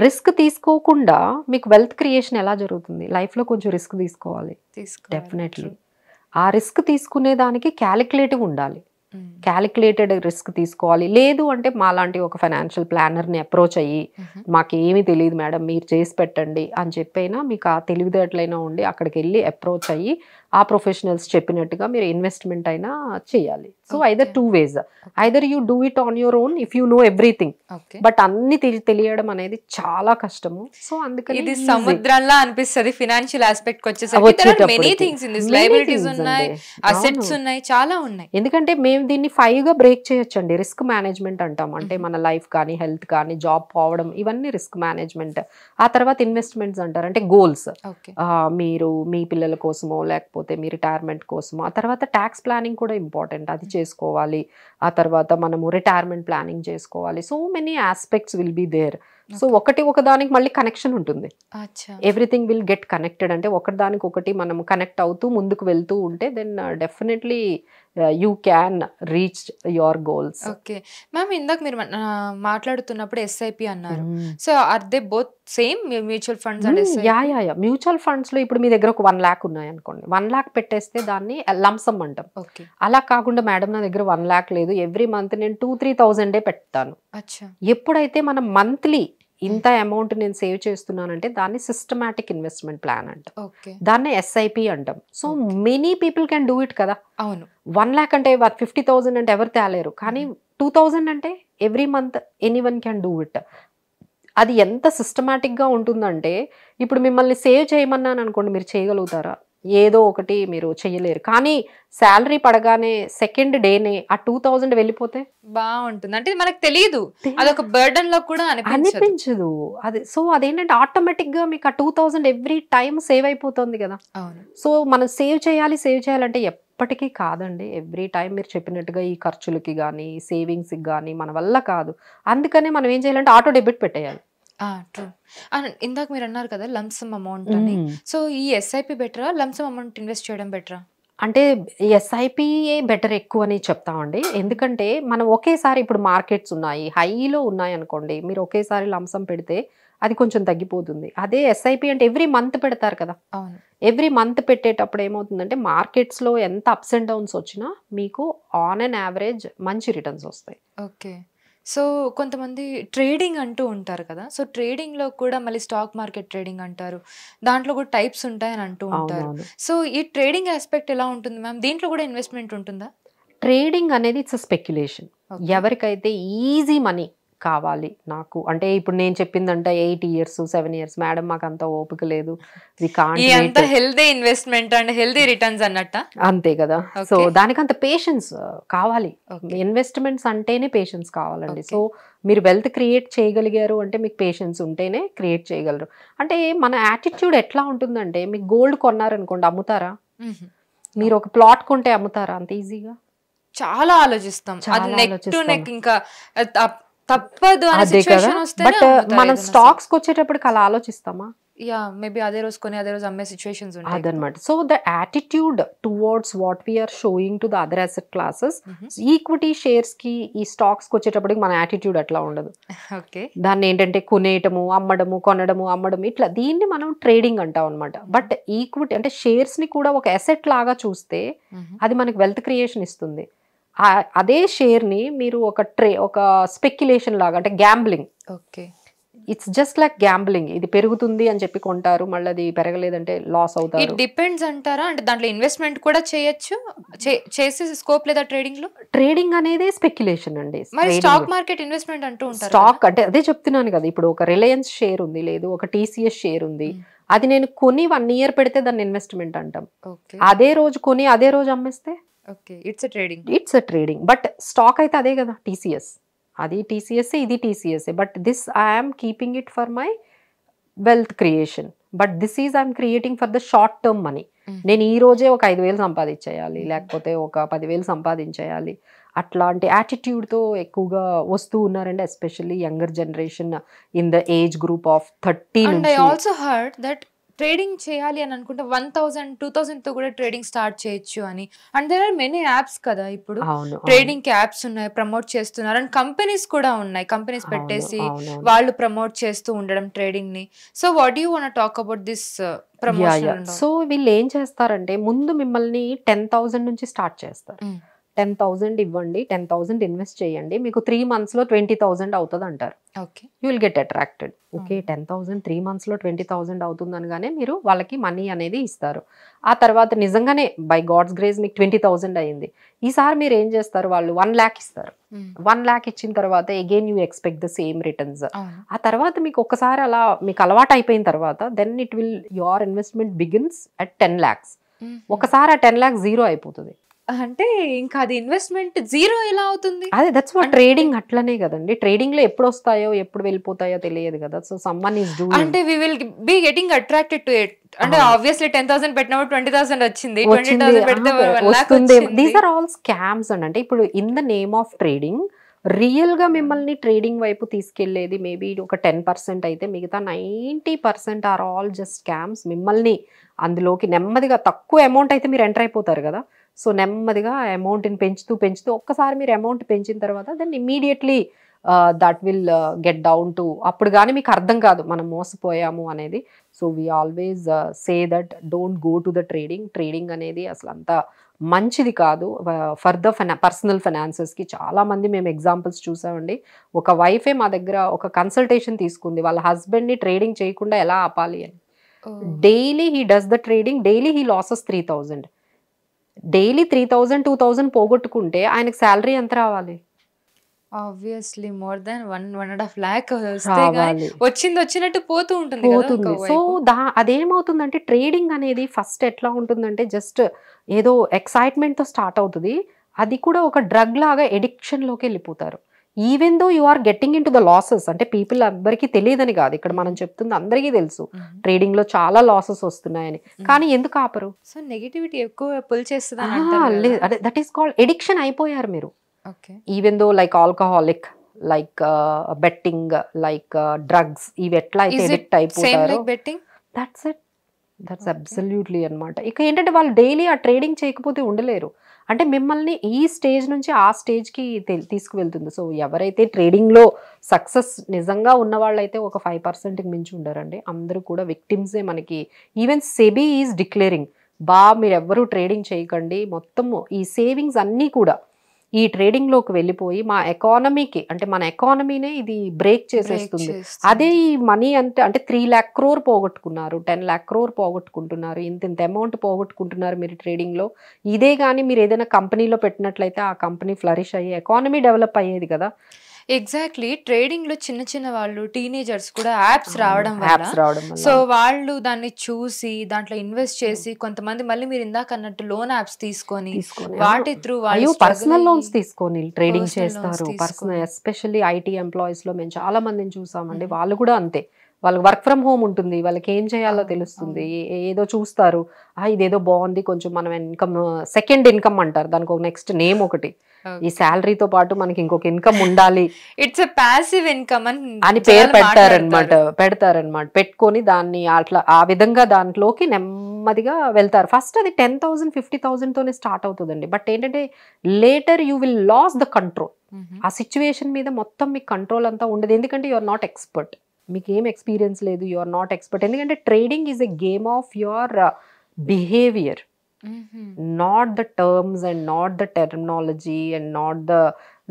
రిస్క్ తీసుకోకుండా మీకు వెల్త్ క్రియేషన్ ఎలా జరుగుతుంది? లైఫ్లో కొంచెం రిస్క్ తీసుకోవాలి డెఫినెట్లీ. ఆ రిస్క్ తీసుకునే దానికి క్యాలిక్యులేటివ్ ఉండాలి, క్యాలిక్యులేటెడ్ రిస్క్ తీసుకోవాలి. లేదు అంటే మాలాంటి ఒక ఫైనాన్షియల్ ప్లానర్ని అప్రోచ్ అయ్యి మాకేమీ తెలియదు మేడం మీరు చేసి పెట్టండి అని చెప్పైనా మీకు ఆ తెలివితేటలైనా ఉండి అక్కడికి వెళ్ళి అప్రోచ్ అయ్యి ఆ ప్రొఫెషనల్స్ చెప్పినట్టుగా మీరు ఇన్వెస్ట్మెంట్ అయినా చేయాలి. So either 2 ways. Either you do it on your own if you know everything. But అన్ని తెలియడం అనేది చాలా కష్టము. సో అందుకని ఇది సముద్రంలా అనిపిస్తుంది ఫినాన్షియల్ ఆస్పెక్ట్ వచ్చేసరికి. Many things in this, liabilities ఉన్నాయి, అసెట్స్ ఉన్నాయి, చాలా ఉన్నాయి. ఎందుకంటే మేము దీన్ని 5 గా బ్రేక్ చేయొచ్చండి. రిస్క్ మేనేజ్మెంట్ అంటాం, అంటే మన లైఫ్ కానీ హెల్త్ కానీ జాబ్ పోవడం ఇవన్నీ రిస్క్ మేనేజ్మెంట్. ఆ తర్వాత ఇన్వెస్ట్మెంట్స్ అంటారు, అంటే గోల్స్. మీరు మీ పిల్లల కోసమో లేకపోతే మీ రిటైర్మెంట్ కోసమో. ఆ తర్వాత ట్యాక్స్ ప్లానింగ్ కూడా ఇంపార్టెంట్, అది చేసుకోవాలి. ఆ తర్వాత మనము రిటైర్మెంట్ ప్లానింగ్ చేసుకోవాలి. So many aspects will be there. So ఒకదానికి మళ్ళీ కనెక్షన్ ఉంటుంది. Everything will get connected. అంటే ఒకటి మనం కనెక్ట్ అవుతూ ముందుకు వెళ్తూ ఉంటే then definitely you can reach your goals. Okay ma'am, ఇందాక మీరు మాట్లాడుతున్నప్పుడు ఎస్ఐపి అన్నారు. So are they both same mutual funds and SIP? Yeah mutual funds లో ఇప్పుడు మీ దగ్గర ఒక 1 lakh ఉన్నాయి అనుకోండి, 1 lakh పెట్టేస్తే దాన్ని లంసమ్ అంటాం. అలా కాకుండా మేడం నా దగ్గర 1 lakh లేదు, ఎవ్రీ మంత్ నేను 2-3,000 పెడతాను. ఎప్పుడైతే మనం మంత్లీ ఇంత అమౌంట్ నేను సేవ్ చేస్తున్నానంటే దాన్ని సిస్టమాటిక్ ఇన్వెస్ట్మెంట్ ప్లాన్ అంటాం, దాన్ని ఎస్ఐపి అంటాం. So many people can do it కదా. అవును, 1 lakh అంటే 50,000 అంటే ఎవరు తేలేరు, కానీ 2,000 అంటే every month anyone can do it. అది ఎంత సిస్టమాటిక్ గా ఉంటుందంటే ఇప్పుడు మిమ్మల్ని సేవ్ చేయమన్నాను అనుకోండి, మీరు చేయగలుగుతారా? ఏదో ఒకటి మీరు చేయలేరు. కానీ శాలరీ పడగానే సెకండ్ డేనే ఆ 2,000 వెళ్ళిపోతే బాగుంటుంది. అంటే మనకు తెలియదు, అదొక బర్డన్ లో కూడా అనిపించదు అది. సో అదేంటంటే ఆటోమేటిక్ గా మీకు ఆ 2,000 ఎవ్రీ టైం సేవ్ అయిపోతుంది కదా. సో మనం సేవ్ చేయాలంటే ఎప్పటికీ కాదండి. ఎవ్రీ టైం మీరు చెప్పినట్టుగా ఈ ఖర్చులకి కానీ సేవింగ్స్కి కానీ మన వల్ల కాదు. అందుకనే మనం ఏం చేయాలంటే ఆటో డెబిట్ పెట్టేయాలి. ట్రూ. ఇందాక మీరు అన్నారు కదా లంసమ్ అమౌంట్ అని. సో ఈ ఎస్ఐపి బెటరా, లంసమ్ అమౌంట్ ఇన్వెస్ట్ చేయడం బెటరా? అంటే ఎస్ఐపిఏ బెటర్ ఎక్కువ అని చెప్తామండి. ఎందుకంటే మనం ఒకేసారి ఇప్పుడు మార్కెట్స్ ఉన్నాయి, హైలో ఉన్నాయి అనుకోండి, మీరు ఒకేసారి లంసం పెడితే అది కొంచెం తగ్గిపోతుంది. అదే ఎస్ఐపి అంటే ఎవ్రీ మంత్ పెడతారు కదా. అవును. ఎవ్రీ మంత్ పెట్టేటప్పుడు ఏమవుతుందంటే మార్కెట్స్లో ఎంత అప్స్ అండ్ డౌన్స్ వచ్చినా మీకు ఆన్ అన్ యావరేజ్ మంచి రిటర్న్స్ వస్తాయి. ఓకే. సో కొంతమంది ట్రేడింగ్ అంటూ ఉంటారు కదా. సో ట్రేడింగ్లో కూడా మళ్ళీ స్టాక్ మార్కెట్ ట్రేడింగ్ అంటారు, దాంట్లో కూడా టైప్స్ ఉంటాయని అంటూ ఉంటారు. అవునవును. సో ఈ ట్రేడింగ్ ఆస్పెక్ట్ ఎలా ఉంటుంది మ్యామ్? దీంట్లో కూడా ఇన్వెస్ట్మెంట్ ఉంటుందా? ట్రేడింగ్ అనేది ఇట్స్ స్పెక్యులేషన్. Okay. ఎవరికైతే ఈజీ మనీ కావాలి నాకు అంటే ఇప్పుడు నేను చెప్పిందంట 8 years 7 years మేడం మాకు అంత ఓపిక లేదు, వి ఈ కాంట్ అంత healthy investment and healthy returns అన్నట్ట. అంతే కదా. So Okay. దానికి అంత పేషెన్స్ కావాలి. Okay. ఇన్వెస్ట్మెంట్స్ అంటేనే పేషెన్స్ కావాలండి. Okay. సో మీరు వెల్త్ క్రియేట్ చేయగలిగారు అంటే మీకు పేషెన్స్ ఉంటేనే క్రియేట్ చేయగలరు. అంటే మన యాటిట్యూడ్ ఎట్లా ఉంటుందంటే మీకు గోల్డ్ కొన్నారనుకోండి అమ్ముతారా? మీరు ఒక ప్లాట్ కొంటే అమ్ముతారా అంత ఈజీగా? చాలా ఆలోచిస్తాం. అది చాలా నెక్ టు ఆలోచిస్తాం. నెక్ ఇంకా తప్పదు అనే అదే కదా. సిచువేషన్ వస్తేనే బట్ అమ్ముతారు మనం ఏదైనా స్టాక్స్ వచ్చేటప్పటికి అలా ఆలోచిస్తామా? యా మేబీ అదే రోజు కొని అదే రోజు అమ్మే సిచువేషన్స్ ఉంటాయి. అదనమాట. So the attitude towards what we are showing to the other asset classes, equity shares కి ఈ స్టాక్స్ వచ్చేటప్పటికి మన యాటిట్యూడ్ అట్లా ఉండదు. ఓకే. దాన్ని ఏంటంటే కొనేయటము అమ్మడము కొనడము అమ్మడం ఇట్లా దీన్ని మనం ట్రేడింగ్ అంటాం అనమాట. బట్ ఈక్విటీ అంటే షేర్స్ ని కూడా ఒక అసెట్ లాగా చూస్తే అది మనకి వెల్త్ క్రియేషన్ ఇస్తుంది. అదే షేర్ ని మీరు ఒక స్పెక్యులేషన్ లాగా అంటే gambling. Okay. It's just like gambling. ఇది పెరుగుతుంది అని చెప్పి కొంటారు, మళ్ళీ అది పెరగలేదంటే లాస్ ఇట్ అవుతారు. డిపెండ్స్ అంటారా? అంటే దాంట్లో ఇన్వెస్ట్మెంట్ కూడా చేయొచ్చు, చేసే స్కోప్ లేదా ట్రేడింగ్ లో? ట్రేడింగ్ అనేది స్పెక్యులేషన్ అండి. మరి స్టాక్ మార్కెట్ ఇన్వెస్ట్మెంట్ అంటూ ఉంటారు. స్టాక్ అంటే అదే చెప్తున్నాను కదా, ఇప్పుడు ఒక రిలయన్స్ షేర్ ఉంది, లేదు ఒక టీసీఎస్ షేర్ ఉంది, అది నేను కొని 1 year పెడితే దాన్ని ఇన్వెస్ట్మెంట్ అంటాం. ఓకే. అదే రోజు కొని అదే రోజు అమ్మేస్తే okay, it's trading. It's a trading. But stock అయితే అదే కదా, టీసీఎస్ అది టీసీఎస్ ఇది TCS. But this I'm keeping it for my wealth creation. But this is I'm creating for the short term money. నేను ఈ రోజే ఒక 5,000 సంపాదించేయాలి, లేకపోతే ఒక 10,000 సంపాదించేయాలి, అట్లాంటి యాటిట్యూడ్తో ఎక్కువగా వస్తూ ఉన్నారండి. Especially younger generation in the age group of 30 and I నుంచి. ఆల్సో హర్డ్ దట్ ట్రేడింగ్ చేయాలి అని అనుకుంటే 1,000 2,000 తో కూడా ట్రేడింగ్ స్టార్ట్ చేయొచ్చు అని. And there are many apps కదా ఇప్పుడు, అవును ట్రేడింగ్ యాప్స్ ఉన్నాయి, ప్రమోట్ చేస్తున్నారు. అండ్ కంపెనీస్ కూడా ఉన్నాయి, కంపెనీస్ పెట్టేసి వాళ్ళు ప్రమోట్ చేస్తూ ఉండడం ట్రేడింగ్ ని. So what do you want talk about this promotion? So వీళ్ళు ఏం చేస్తారంటే ముందు మిమ్మల్ని 10,000 నుంచి స్టార్ట్ చేస్తారు. 10,000 ఇవ్వండి, 10,000 ఇన్వెస్ట్ చేయండి, మీకు 3 months లో 20,000 అవుతుంది అంటారు. Okay. You will get attracted. Okay 10,000 3 months లో 20,000 అవుతుంది అనగానే మీరు వాళ్ళకి మనీ అనేది ఇస్తారు. ఆ తర్వాత నిజంగానే బై గాడ్స్ గ్రేస్ మీకు 20,000 అయింది. ఈసారి మీరు ఏం చేస్తారు, వాళ్ళు 1 lakh ఇస్తారు. 1 lakh ఇచ్చిన తర్వాత again you expect the same returns. ఆ తర్వాత మీకు ఒక్కసారి అలా మీకు అలవాటు అయిపోయిన తర్వాత then it will your investment begins at 10 lakhs. ఒకసారి ఆ 10 lakhs జీరో అయిపోతుంది. అంటే ఇంకా అది ఇన్వెస్ట్మెంట్ జీరో ఎలా అవుతుంది? అదే దట్స్ వాట్ ట్రేడింగ్ అట్లనే కదండి. ట్రేడింగ్ లో ఎప్పుడు వస్తాయో ఎప్పుడు వెళ్ళిపోతాయో తెలియదు కదా. సో సమ్వన్ ఈస్ డూయింగ్ అంటే we will be getting attracted to it. అంటే ఆబ్వియస్లీ 10,000 పెట్టినప్పుడు 20,000 వచ్చింది, 20,000 పెడితే 1 lakh వస్తుంది. వచ్చింది. దీస్ ఆర్ ఆల్ స్కామ్స్ అండి. అంటే ఇప్పుడు in the name of trading real గా మిమ్మల్ని ట్రేడింగ్ వైపు తీసుకెళ్లేది మేబీ ఒక 10% అయితే మిగతా 90% ఆర్ ఆల్ జస్ట్ స్కామ్స్. మిమ్మల్ని అందులోకి నెమ్మదిగా తక్కువ అమౌంట్ అయితే మీరు ఎంటర్ అయిపోతారు కదా. సో నెమ్మదిగా అమౌంట్ని పెంచుతూ పెంచుతూ ఒక్కసారి మీరు అమౌంట్ పెంచిన తర్వాత then immediately that will get down to, అప్పుడు కానీ మీకు అర్థం కాదు మనం మోసపోయాము అనేది. So we always say that don't go to the trading. Trading అనేది అసలు అంత మంచిది కాదు ఫర్ ద పర్సనల్ ఫైనాన్సెస్కి. చాలామంది మేము ఎగ్జాంపుల్స్ చూసామండి. ఒక వైఫే మా దగ్గర ఒక కన్సల్టేషన్ తీసుకుంది, వాళ్ళ హస్బెండ్ని ట్రేడింగ్ చేయకుండా ఎలా ఆపాలి అని. Daily he does the trading, daily he losses 3,000. Daily 3,000 2,000 పోగొట్టుకుంటే ఆయనకు శాలరీ ఎంత రావాలి? ఆబ్వియస్లీ మోర్ దాన్ 1.5 lakh వచ్చింది వచ్చినట్టు పోతూ ఉంటుంది. సో అదేమవుతుందంటే ట్రేడింగ్ అనేది ఫస్ట్ ఎట్లా ఉంటుందంటే జస్ట్ ఏదో ఎక్సైట్మెంట్ తో స్టార్ట్ అవుతుంది, అది కూడా ఒక డ్రగ్ లాగా ఎడిక్షన్ లోకి వెళ్ళిపోతారు. Even though you are getting in to the losses. అంటే పీపుల్ అందరికీ తెలియదని కాదు, ఇక్కడ మనం చెప్తుంది అందరికీ తెలుసు ట్రేడింగ్ లో చాలా లాసెస్ వస్తున్నాయని, కానీ ఎందుకు ఆపరు? సో నెగటివిటీ ఎక్కువ పుల్ చేస్తుంది. That is called addiction. అయిపోయారు మీరు. Okay. Even though like alcoholic, like betting, like drugs, ఇవి ఎట్లా అయితే ఎడిక్ట్ అయిపోతారో betting, that's it. That's absolutely అనమాట. ఇక ఏంటంటే వాళ్ళు డైలీ ఆ ట్రేడింగ్ చేయకపోతే ఉండలేరు. అంటే మిమ్మల్ని ఈ స్టేజ్ నుంచి ఆ స్టేజ్కి తీసుకువెళ్తుంది. సో ఎవరైతే ట్రేడింగ్లో సక్సెస్ నిజంగా ఉన్న వాళ్ళైతే ఒక 5%కి మించి ఉండరండి. అందరూ కూడా విక్టిమ్సే మనకి. ఈవెన్ సెబీ ఈజ్ డిక్లేరింగ్ మీరు ఎవ్వరూ ట్రేడింగ్ చేయకండి, మొత్తము ఈ సేవింగ్స్ అన్నీ కూడా ఈ ట్రేడింగ్లోకి వెళ్ళిపోయి మా ఎకానమీకి, అంటే మన ఎకానమీనే ఇది బ్రేక్ చేసేస్తుంది. అదే ఈ మనీ అంటే 3 lakh crore పోగొట్టుకున్నారు, 10 lakh crore పోగొట్టుకుంటున్నారు, ఇంత అమౌంట్ పోగొట్టుకుంటున్నారు మీరు ట్రేడింగ్లో. ఇదే కానీ మీరు ఏదైనా కంపెనీలో పెట్టినట్లయితే ఆ కంపెనీ ఫ్లరిష్ అయ్యి ఎకానమీ డెవలప్ అయ్యేది కదా. ఎగ్జాక్ట్లీ. ట్రేడింగ్ లో చిన్న చిన్న వాళ్ళు టీనేజర్స్ కూడా యాప్స్ రావడం వల్ల సో వాళ్ళు దాన్ని చూసి దాంట్లో ఇన్వెస్ట్ చేసి కొంతమంది మళ్ళీ మీరు ఇందాక అన్నట్టు లోన్ యాప్స్ తీసుకొని వాటి త్రూ వాళ్ళు పర్సనల్ లోన్స్ తీసుకొని ట్రేడింగ్ చేస్తారు. పర్సనల్ ఎస్పెషల్లీ ఐటీ ఎంప్లాయీస్ లో మేము చాలా మందిని చూసామండి. వాళ్ళు కూడా అంతే. వాళ్ళకి వర్క్ ఫ్రమ్ హోమ్ ఉంటుంది, వాళ్ళకి ఏం చేయాలో తెలుస్తుంది, ఏదో చూస్తారు, ఇదేదో బాగుంది, కొంచెం మనం ఇన్కమ్, సెకండ్ ఇన్కమ్ అంటారు దానికి, ఒక నెక్స్ట్ నేమ్ ఒకటి, ఈ శాలరీతో పాటు మనకి ఇంకొక ఇన్కమ్ ఉండాలి, ఇట్స్ ఎ ప్యాసివ్ ఇన్కమ్ అని పేరు పెడతారనమాట. పెట్టుకొని దాన్ని అట్లా ఆ విధంగా దాంట్లోకి నెమ్మదిగా వెళ్తారు. ఫస్ట్ అది 10,000 50,000 తోనే స్టార్ట్ అవుతుందండి. బట్ ఏంటంటే later you will lose the control. ఆ సిచ్యువేషన్ మీద మొత్తం మీకు కంట్రోల్ అంతా ఉండదు, ఎందుకంటే యు ఆర్ నాట్ ఎక్స్పర్ట్, మీకు ఏం ఎక్స్పీరియన్స్ లేదు, యు ఆర్ నాట్ ఎక్స్పర్ట్. ఎందుకంటే trading is a game of your behaviour, not the terms and not the terminology and not the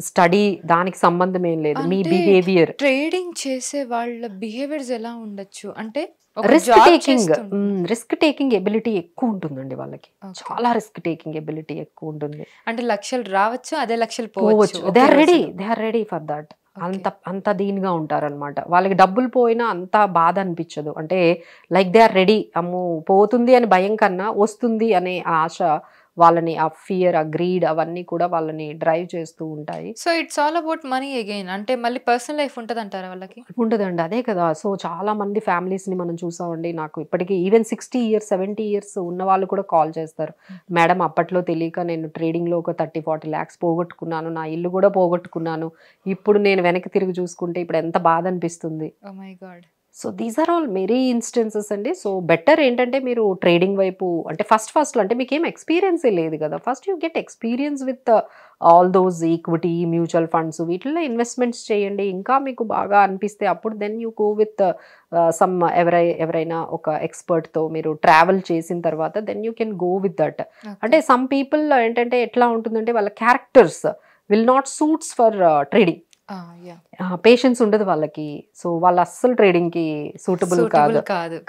study. దానికి సంబంధం ఏం లేదు, మీ బిహేవియర్. ట్రేడింగ్ చేసే వాళ్ళ బిహేవియర్స్ ఎలా ఉండొచ్చు అంటే రిస్క్ టేకింగ్ ఎబిలిటీ ఎక్కువ ఉంటుందండి వాళ్ళకి, చాలా రిస్క్ టేకింగ్ ఎబిలిటీ ఎక్కువ ఉంటుంది. అంటే లక్షలు రావచ్చు, అదే లక్షలు పోవచ్చు. They are ready for that. అంత దీనిగా ఉంటారనమాట. వాళ్ళకి డబ్బులు పోయినా అంత బాధ అనిపించదు. అంటే లైక్ దే ఆర్ రెడీ. అమ్మో పోతుంది అని భయం కన్నా వస్తుంది అనే ఆశ వాళ్ళని, ఆ ఫియర్, ఆ గ్రీడ్, అవన్నీ కూడా వాళ్ళని డ్రైవ్ చేస్తూ ఉంటాయి. So it's all about money again. అంటే మళ్ళీ పర్సనల్ లైఫ్ ఉంటుంది అంటారా వాళ్ళకి? ఉంటుందండి, అదే కదా. సో చాలా మంది ఫ్యామిలీస్ని మనం చూసామండి. నాకు ఇప్పటికీ ఈవెన్ 60 years 70 years ఉన్న వాళ్ళు కూడా కాల్ చేస్తారు, మేడం అప్పట్లో తెలియక నేను ట్రేడింగ్లో ఒక 30-40 lakhs పోగొట్టుకున్నాను, నా ఇల్లు కూడా పోగొట్టుకున్నాను, ఇప్పుడు నేను వెనక్కి తిరిగి చూసుకుంటే ఇప్పుడు ఎంత బాధ అనిపిస్తుంది. Oh my god. So these are all many instances అండి. సో బెటర్ ఏంటంటే మీరు ట్రేడింగ్ వైపు, అంటే ఫస్ట్ అంటే మీకు ఏం ఎక్స్పీరియన్సే లేదు కదా, first you get experience with all those equity, mutual funds, వీటిల్లో ఇన్వెస్ట్మెంట్స్ చేయండి. ఇంకా మీకు బాగా అనిపిస్తే అప్పుడు then you go with some ఎవరైనా ఒక ఎక్స్పర్ట్తో మీరు ట్రావెల్ చేసిన తర్వాత then you can go with that. అంటే సమ్ పీపుల్ ఏంటంటే ఎట్లా ఉంటుందంటే వాళ్ళ characters will not suits for trading. Patience ఉండదు వాళ్ళకి, సో వాళ్ళు అస్సలు ట్రేడింగ్ కి సూటబుల్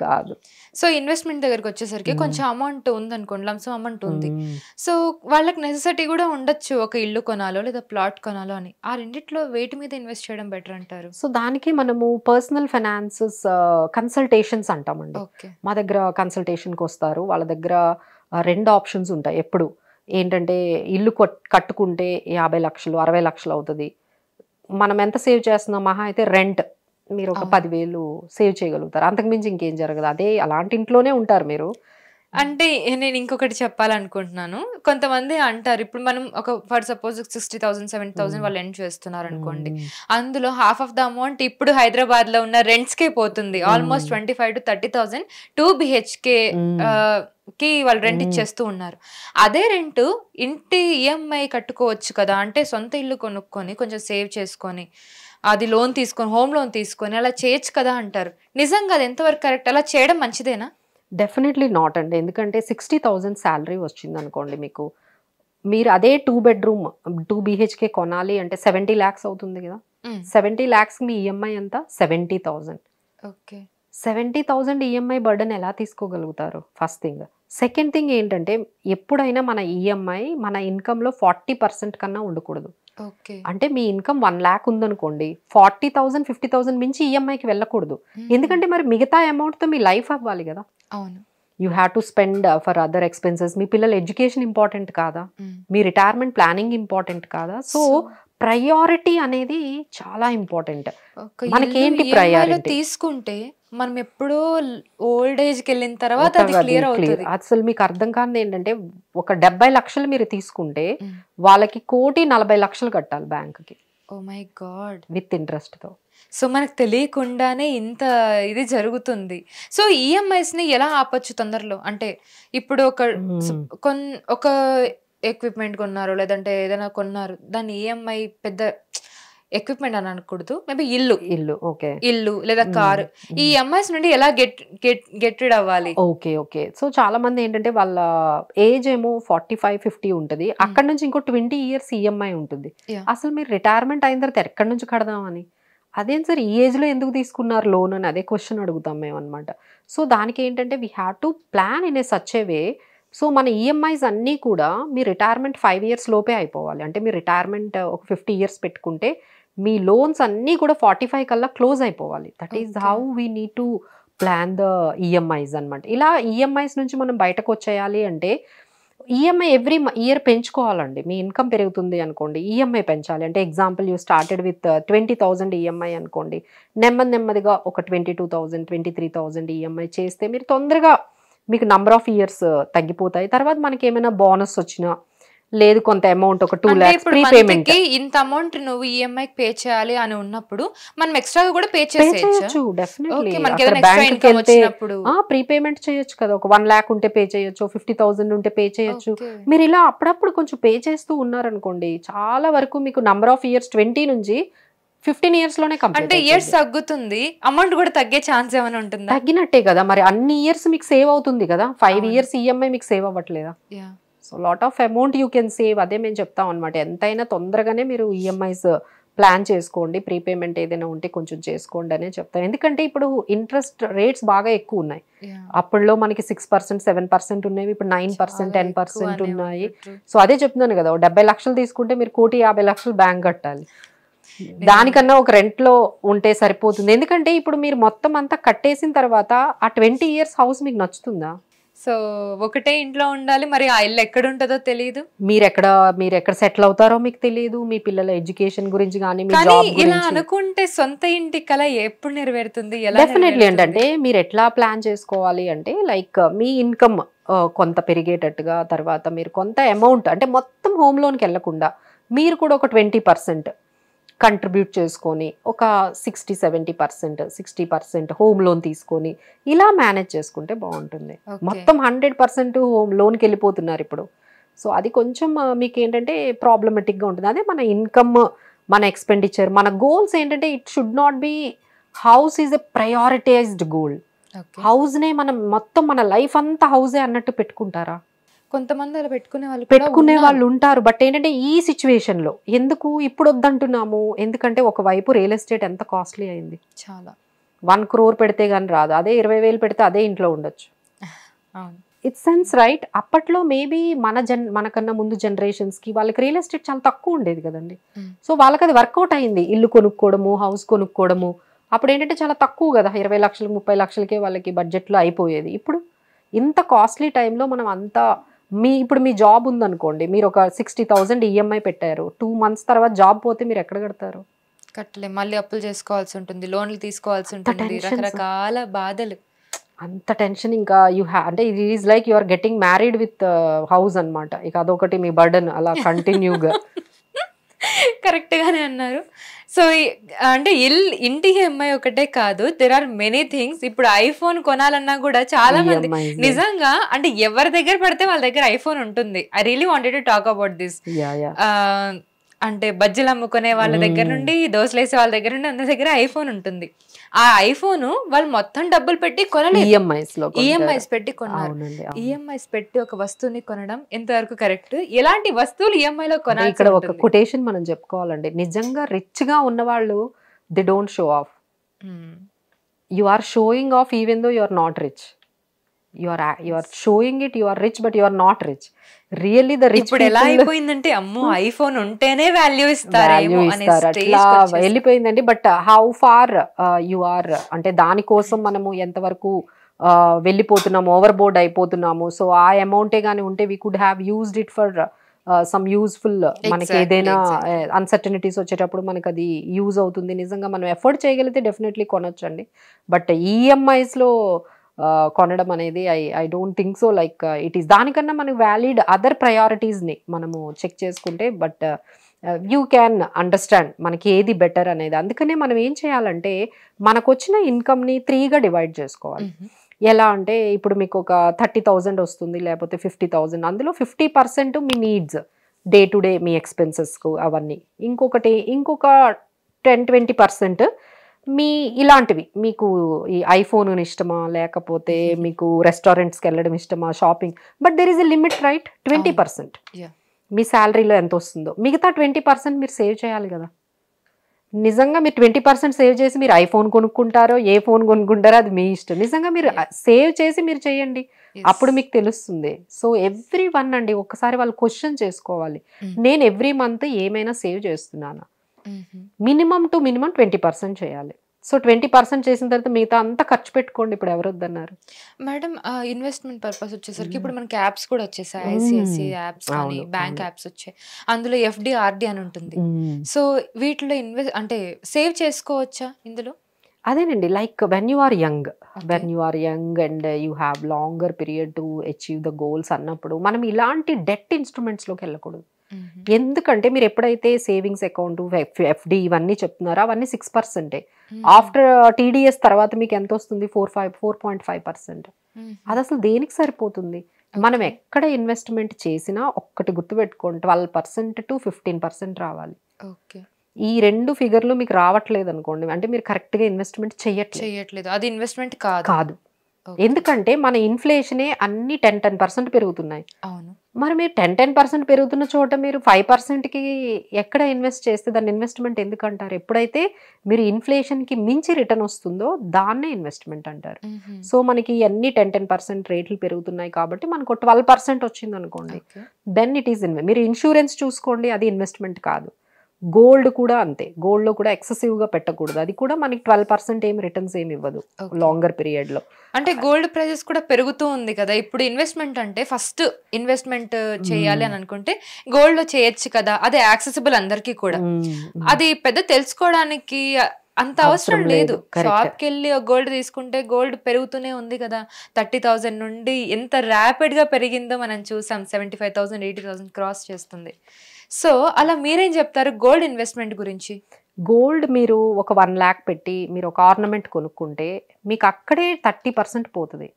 కాదు. సో ఇన్వెస్ట్మెంట్ దగ్గరకు వచ్చేసరికి కొంచెం అమౌంట్ ఉంది అనుకోండి, లంసమ్ అమౌంట్ ఉంది, సో వాళ్ళకి నెసెసిటీ కూడా ఉండొచ్చు, ఒక ఇల్లు కొనాలో లేదా ప్లాట్ కొనాలో అని. ఆ రెండిట్లో వేటి మీద ఇన్వెస్ట్ చేయడం బెటర్ అంటారు? సో దానికి మనము పర్సనల్ ఫైనాన్సెస్ కన్సల్టేషన్స్ అంటామండి. మా దగ్గర కన్సల్టేషన్కి వస్తారు, వాళ్ళ దగ్గర 2 ఆప్షన్స్ ఉంటాయి ఎప్పుడు. ఏంటంటే ఇల్లు కట్టుకుంటే 50 లక్షలు 60 లక్షలు అవుతుంది, మనం ఎంత సేవ్ చేస్తున్నాం, మహా అయితే రెంట్ మీరు ఒక 10,000 సేవ్ చేయగలుగుతారు, అంతకుమించి ఇంకేం జరగదు. అదే అలాంటి ఇంట్లోనే ఉంటారు మీరు. అంటే నేను ఇంకొకటి చెప్పాలనుకుంటున్నాను, కొంతమంది అంటారు ఇప్పుడు మనం ఒక ఫర్ సపోజ్ 60,000 70,000 వాళ్ళు ఎండ్ చేస్తున్నారు అనుకోండి, అందులో హాఫ్ ఆఫ్ ద అమౌంట్ ఇప్పుడు హైదరాబాద్ లో ఉన్న రెంట్స్ కే పోతుంది, ఆల్మోస్ట్ 25,000 to 30,000 2 BHK కి వాళ్ళు రెంట్ ఇచ్చేస్తూ ఉన్నారు. అదే రెంట్ ఇంటి ఈఎంఐ కట్టుకోవచ్చు కదా, అంటే సొంత ఇల్లు కొనుక్కొని కొంచెం సేవ్ చేసుకొని అది లోన్ తీసుకొని, హోమ్ లోన్ తీసుకొని అలా చేయొచ్చు కదా అంటారు. నిజంగా అది ఎంతవరకు కరెక్ట్? అలా చేయడం మంచిదేనా? డెఫినెట్లీ నాట్ అండి. ఎందుకంటే 60,000 శాలరీ వచ్చింది అనుకోండి మీకు, మీరు అదే 2 bedroom 2 BHK కొనాలి అంటే 70 lakhs అవుతుంది కదా. 70 lakhs మీ ఈఎంఐ ఎంత? 70,000. ఓకే, 70,000 ఈఎంఐ బర్డన్ ఎలా తీసుకోగలుగుతారు? First thing. సెకండ్ థింగ్ ఏంటంటే ఎప్పుడైనా మన ఈఎంఐ మన ఇన్కమ్లో 40% కన్నా ఉండకూడదు. అంటే మీ ఇన్కమ్ 1 lakh ఉందనుకోండి, 40,000 50,000 మించి ఈఎంఐకి వెళ్ళకూడదు. ఎందుకంటే మరి మిగతా అమౌంట్తో మీ లైఫ్ అవ్వాలి కదా. అవును, you have to spend for other expenses. మీ పిల్లల ఎడ్యుకేషన్ ఇంపార్టెంట్ కాదా, మీ రిటైర్మెంట్ ప్లానింగ్ ఇంపార్టెంట్ కాదా? సో ప్రయారిటీ అనేది చాలా ఇంపార్టెంట్. మనకేంటి ప్రయారిటీ తీసుకుంటే మనం ఎప్పుడో ఓల్డ్ ఏజ్ కి వెళ్ళిన తర్వాత అది క్లియర్ అవుతుంది. అసలు మీకు అర్థం కానిది ఏంటంటే ఒక 70 లక్షలు మీరు తీసుకుంటే వాళ్ళకి 1,40,00,000 కట్టాలి బ్యాంక్ కి. Oh my god, with interest తో. సో మనకు తెలియకుండానే ఇంత ఇది జరుగుతుంది. సో ఈఎంఐస్ని ఎలా ఆపొచ్చు తొందరలో? అంటే ఇప్పుడు ఒక ఎక్విప్మెంట్ కొన్నారు, లేదంటే ఏదైనా కొన్నారు, దాన్ని ఈఎంఐ పెద్ద ఎక్విప్మెంట్ అని అనకూడదు, మేబీ ఇల్లు ఓకే, ఇల్లు లేదా కారు, ఈ ఎంఐస్ నుండి ఎలా గెట్ రిడ్ అవ్వాలి? ఓకే. సో చాలా మంది ఏంటంటే వాళ్ళ ఏజ్ ఏమో 45-50 ఉంటుంది, అక్కడ నుంచి ఇంకో 20 years ఈఎంఐ ఉంటుంది. అసలు మీరు రిటైర్మెంట్ అయిన తర్వాత ఎక్కడి నుంచి కడదామని, అదేం సార్ ఈ ఏజ్ లో ఎందుకు తీసుకున్నారు లోన్ అని అదే క్వశ్చన్ అడుగుతాం మేము అనమాట. సో దానికి ఏంటంటే we have to plan in a such a way. So మన ఈఎంఐస్ అన్నీ కూడా మీ రిటైర్మెంట్ 5 years లోపే అయిపోవాలి. అంటే మీ రిటైర్మెంట్ ఒక 50 years పెట్టుకుంటే మీ లోన్స్ అన్నీ కూడా 45 కల్లా క్లోజ్ అయిపోవాలి. That is how we need to plan the EMIs అనమాట. ఇలా ఈఎంఐస్ నుంచి మనం బయటకు వచ్చేయాలి అంటే ఈఎంఐ ఎవ్రీ ఇయర్ పెంచుకోవాలండి. మీ ఇన్కమ్ పెరుగుతుంది అనుకోండి, ఈఎంఐ పెంచాలి. అంటే example you started with 20,000 EMI అనుకోండి, నెమ్మదిగా ఒక 22,000 23,000 ఈఎంఐ చేస్తే మీరు తొందరగా మీకు నంబర్ ఆఫ్ ఇయర్స్ తగ్గిపోతాయి. తర్వాత మనకి ఏమైనా బోనస్ వచ్చినా లేదు కొంత అమౌంట్ ఒక 2 lakhs ప్రీపేమెంట్, ఇంత అమౌంట్ నువ్వు ఈఎంఐ పే చేయాలి అని ఉన్నప్పుడు మనం ఎక్స్ట్రాగా కూడా పే చేయొచ్చు. డెఫినెట్లీ బ్యాంక్ కి వెళ్తే ప్రీపేమెంట్ చేయొచ్చు కదా, ఒక 1 lakh ఉంటే పే చేయొచ్చు, 50,000 ఉంటే పే చేయొచ్చు. మీరు ఇలా అప్పుడప్పుడు కొంచెం పే చేస్తూ ఉన్నారనుకోండి, చాలా వరకు మీకు నంబర్ ఆఫ్ ఇయర్స్ 20 నుంచి 15 years లోనే కంప్లీట్. అంటే ఇయర్స్ తగ్గుతుంది, అమౌంట్ కూడా తగ్గే ఛాన్స్ ఏమైనా ఉంటుందా? తగ్గినట్టే కదా మరి, అన్ని ఇయర్స్ మీకు సేవ్ అవుతుంది కదా. 5 years ఈఎంఐ మీకు సేవ్ అవ్వట్లేదా? So lot of amount you can save. అదే మేము చెప్తాం అనమాట, ఎంతైనా తొందరగానే మీరు ఈఎంఐస్ ప్లాన్ చేసుకోండి, ప్రీపేమెంట్ ఏదైనా ఉంటే కొంచెం చేసుకోండి అనే చెప్తాను. ఎందుకంటే ఇప్పుడు ఇంట్రెస్ట్ రేట్స్ బాగా ఎక్కువ ఉన్నాయి. అప్పట్లో మనకి 6%, 7% ఉన్నాయి, ఇప్పుడు 9%, 10% ఉన్నాయి. సో అదే చెప్తున్నాను కదా, 70 లక్షలు తీసుకుంటే మీరు 1,50,00,000 బ్యాంక్ కట్టాలి. దానికన్నా ఒక రెంట్లో ఉంటే సరిపోతుంది. ఎందుకంటే ఇప్పుడు మీరు మొత్తం అంతా కట్టేసిన తర్వాత ఆ 20 years హౌస్ మీకు నచ్చుతుందా? సో ఒకటే ఇంట్లో ఉండాలి, మరి ఆ ఇల్లు ఎక్కడ ఉంటుందో తెలియదు, మీరు ఎక్కడ సెటిల్ అవుతారో మీకు తెలియదు, మీ పిల్లల ఎడ్యుకేషన్ గురించి కానీ ఇలా అనుకుంటే సొంత ఇంటి కల ఎప్పుడు నెరవేరుతుంది? డెఫినెట్లీ ఏంటంటే మీరు ఎట్లా ప్లాన్ చేసుకోవాలి అంటే లైక్ మీ ఇన్కమ్ కొంత పెరిగేటట్టుగా, తర్వాత మీరు కొంత అమౌంట్ అంటే మొత్తం హోమ్ లోన్కి వెళ్లకుండా మీరు కూడా ఒక 20% కంట్రిబ్యూట్ చేసుకొని ఒక 60-70%, 60% హోమ్ లోన్ తీసుకొని ఇలా మేనేజ్ చేసుకుంటే బాగుంటుంది. మొత్తం 100% హోమ్ లోన్కి వెళ్ళిపోతున్నారు ఇప్పుడు. సో అది కొంచెం మీకు ఏంటంటే ప్రాబ్లమెటిక్గా ఉంటుంది. అదే మన ఇన్కమ్, మన ఎక్స్పెండిచర్, మన గోల్స్ ఏంటంటే it should not be house is a prioritised goal. హౌస్నే మనం మొత్తం మన లైఫ్ అంతా హౌసే అన్నట్టు పెట్టుకుంటారా? కొంతమంది అలా పెట్టుకునే వాళ్ళు ఉంటారు. బట్ ఏంటంటే ఈ సిచ్యువేషన్ లో ఎందుకు ఇప్పుడు వద్దంటున్నాము, ఎందుకంటే ఒకవైపు రియల్ ఎస్టేట్ ఎంత కాస్ట్లీ అయింది, చాలా 1 crore పెడితే గానీ రాదు, అదే 20,000 పెడితే అదే ఇంట్లో ఉండొచ్చు. It's sense right. అప్పట్లో మేబీ మనకన్నా ముందు జనరేషన్స్ కి వాళ్ళకి రియల్ ఎస్టేట్ చాలా తక్కువ ఉండేది కదండి. సో వాళ్ళకి అది వర్కౌట్ అయింది, ఇల్లు కొనుక్కోవడము, హౌస్ కొనుక్కోవడము. అప్పుడు ఏంటంటే చాలా తక్కువ కదా, 20 లక్షలు 30 లక్షలకే వాళ్ళకి బడ్జెట్లో అయిపోయేది. ఇప్పుడు ఇంత కాస్ట్లీ టైంలో మనం అంతా ఇప్పుడు మీ జాబ్ ఉందనుకోండి, మీరు ఒక 60,000 ఈఎంఐ పెట్టారు, 2 months తర్వాత జాబ్ పోతే మీరు ఎక్కడ కడతారు? కట్టలే, మళ్ళీ అప్పులు చేసుకోవాల్సి ఉంటుంది, లోన్లు తీసుకోవాల్సి ఉంటుంది, రకరకాల బాధలు, అంత టెన్షన్. ఇంకా అంటే ఇది is like you are getting married with house అనమాట. ఇక అదొకటి మీ బర్డన్ అలా కంటిన్యూగా. కరెక్ట్ గానే అన్నారు. సో అంటే ఇంటి ఈఎంఐ ఒకటే కాదు, దెర్ ఆర్ మెనీ థింగ్స్. ఇప్పుడు ఐఫోన్ కొనాలన్నా కూడా చాలా మంది నిజంగా అంటే ఎవరి దగ్గర పడితే వాళ్ళ దగ్గర ఐఫోన్ ఉంటుంది. I really wanted to talk about this. అంటే బజ్జీలు అమ్ముకునే వాళ్ళ దగ్గర నుండి, దోశలు వేసే వాళ్ళ దగ్గర నుండి అందరి దగ్గర ఐఫోన్ ఉంటుంది. ఆ ఐఫోన్ వాళ్ళు మొత్తం డబ్బులు పెట్టి కొనలేదు, ఈఎంఐస్ పెట్టి కొన్నారు. ఈఎంఐస్ పెట్టి ఒక వస్తువుని కొనడం ఎంతవరకు కరెక్ట్? ఎలాంటి వస్తువులు ఈఎంఐ లో కొనాలి? ఇక్కడ ఒక కొటేషన్ మనం చెప్పుకోవాలండి, నిజంగా రిచ్ గా ఉన్న వాళ్ళు they don't show off. You are showing off even though you are not rich. you are showing it, you are rich, but you are not rich. Really the rich ఇప్పుడు ఎలా అయిపోయిందంటే అమ్మో iPhone ఉంటేనే value ఇస్తారేమో అనే stage వెళ్ళిపోయిందండి. But how far you are అంటే దానికోసం మనము ఎంతవరకు వెళ్ళిపోతున్నాము, ఓవర్ బోర్డ్ అయిపోతున్నాము. సో ఆ అమౌంటే కానీ ఉంటే we could have used it for some useful. మనకి ఏదైనా అన్సర్టనిటీస్ వచ్చేటప్పుడు మనకు అది యూజ్ అవుతుంది. నిజంగా మనం ఎఫర్ట్ చేయగలిగితే డెఫినెట్లీ కొనొచ్చండి. బట్ ఈఎంఐస్లో కొనడం అనేది I don't think so. Like it is దానికన్నా మనకు వ్యాలిడ్ అదర్ ప్రయారిటీస్ని మనము చెక్ చేసుకుంటే. బట్ యూ క్యాన్ అండర్స్టాండ్ మనకి ఏది బెటర్ అనేది. అందుకనే మనం ఏం చేయాలంటే మనకు వచ్చిన ఇన్కమ్ని 3గా డివైడ్ చేసుకోవాలి. ఎలా అంటే ఇప్పుడు మీకు ఒక 30,000 వస్తుంది, లేకపోతే 50,000, అందులో 50% మీ నీడ్స్, డే టు డే మీ ఎక్స్పెన్సెస్కు అవన్నీ. ఇంకొక 10-20% మీ ఇలాంటివి, మీకు ఈ ఐఫోన్ ఇష్టమా, లేకపోతే మీకు రెస్టారెంట్స్కి వెళ్ళడం ఇష్టమా, shopping. But there is a limit, right? 20% మీ శాలరీలో ఎంత వస్తుందో, మిగతా 20% మీరు సేవ్ చేయాలి కదా. నిజంగా మీరు 20% సేవ్ చేసి మీరు ఐఫోన్ కొనుక్కుంటారో, ఏ ఫోన్ కొనుక్కుంటారో అది మీ ఇష్టం. నిజంగా మీరు సేవ్ చేసి మీరు చేయండి, అప్పుడు మీకు తెలుస్తుంది. సో ఎవ్రీ వన్ అండి, ఒక్కసారి వాళ్ళు క్వశ్చన్ చేసుకోవాలి, నేను ఎవ్రీ మంత్ ఏమైనా సేవ్ చేస్తున్నానా. మినిమం టు మినిమం 20% చేయాలి. సో 20% చేసిన తర్వాత మిగతా అంతా ఖర్చు పెట్టుకోండి. ఇప్పుడు ఎవరు వద్దన్నారు మేడం? ఇన్వెస్ట్మెంట్ పర్పస్ వచ్చేసరికి ఇప్పుడు మనకి యాప్స్ కూడా వచ్చేసాయి, ఐసిఐసి యాప్స్ కానీ బ్యాంక్ యాప్స్ వచ్చాయి. అందులో ఎఫ్డి ఆర్డి అని ఉంటుంది. సో వీటిలో అంటే సేవ్ చేసుకోవచ్చా ఇందులో? అదేనండి, like when you are young and you have longer period to achieve the goals అన్నప్పుడు మనం ఇలాంటి డెట్ ఇన్స్ట్రుమెంట్స్లోకి వెళ్ళకూడదు. ఎందుకంటే మీరు ఎప్పుడైతే సేవింగ్స్ అకౌంట్, ఎఫ్డి ఇవన్నీ చెప్తున్నారో అవన్నీ 6%. ఆఫ్టర్ టీడీఎస్ తర్వాత మీకు ఎంత వస్తుంది? 4.5%. అది అసలు దేనికి సరిపోతుంది? మనం ఎక్కడ ఇన్వెస్ట్మెంట్ చేసినా ఒక్కటి గుర్తుపెట్టుకోండి, 12% to 15% రావాలి. ఈ 2 ఫిగర్లు మీకు రావట్లేదు అనుకోండి, అంటే మీరు కరెక్ట్గా ఇన్వెస్ట్మెంట్ చేయట్లేదు, అది ఇన్వెస్ట్మెంట్ కాదు. ఎందుకంటే మన ఇన్ఫ్లేషనే అన్ని 10% పెరుగుతున్నాయి. మరి మీరు 10% పెరుగుతున్న చోట మీరు 5%కి ఎక్కడ ఇన్వెస్ట్ చేస్తే దాన్ని ఇన్వెస్ట్మెంట్ ఎందుకు అంటారు? ఎప్పుడైతే మీరు ఇన్ఫ్లేషన్కి మించి రిటర్న్ వస్తుందో దాన్నే ఇన్వెస్ట్మెంట్ అంటారు. సో మనకి అన్ని 10% రేట్లు పెరుగుతున్నాయి కాబట్టి మనకు 12% వచ్చింది అనుకోండి, దెన్ ఇట్ ఈస్ మీరు ఇన్సూరెన్స్ చూసుకోండి, అది ఇన్వెస్ట్మెంట్ కాదు. గోల్డ్ కూడా అంతే, గోల్డ్లో కూడా ఎక్సెసివ్గా పెట్టకూడదు, అది కూడా మనకి 12% ఏమి రిటర్న్స్ ఏమి ఇవ్వదు లాంగర్ పీరియడ్లో. అంటే గోల్డ్ ప్రైజెస్ కూడా పెరుగుతూ ఉంది కదా ఇప్పుడు. ఇన్వెస్ట్మెంట్ అంటే ఫస్ట్ ఇన్వెస్ట్మెంట్ చేయాలి అని అనుకుంటే గోల్డ్ లో చేయొచ్చు కదా, అది యాక్సెసిబుల్ అందరికీ కూడా. అది పెద్ద తెలుసుకోవడానికి అంత అవసరం లేదు. షాప్కి వెళ్ళి గోల్డ్ తీసుకుంటే గోల్డ్ పెరుగుతూనే ఉంది కదా. 30,000 నుండి ఎంత ర్యాపిడ్ గా పెరిగిందో మనం చూసాం, 75,000 80,000 క్రాస్ చేస్తుంది. సో అలా మీరేం చెప్తారు గోల్డ్ ఇన్వెస్ట్మెంట్ గురించి? గోల్డ్ మీరు ఒక 1 lakh పెట్టి మీరు ఒక ఆర్నమెంట్ కొనుక్కుంటే మీకు అక్కడే 30% పోతుంది.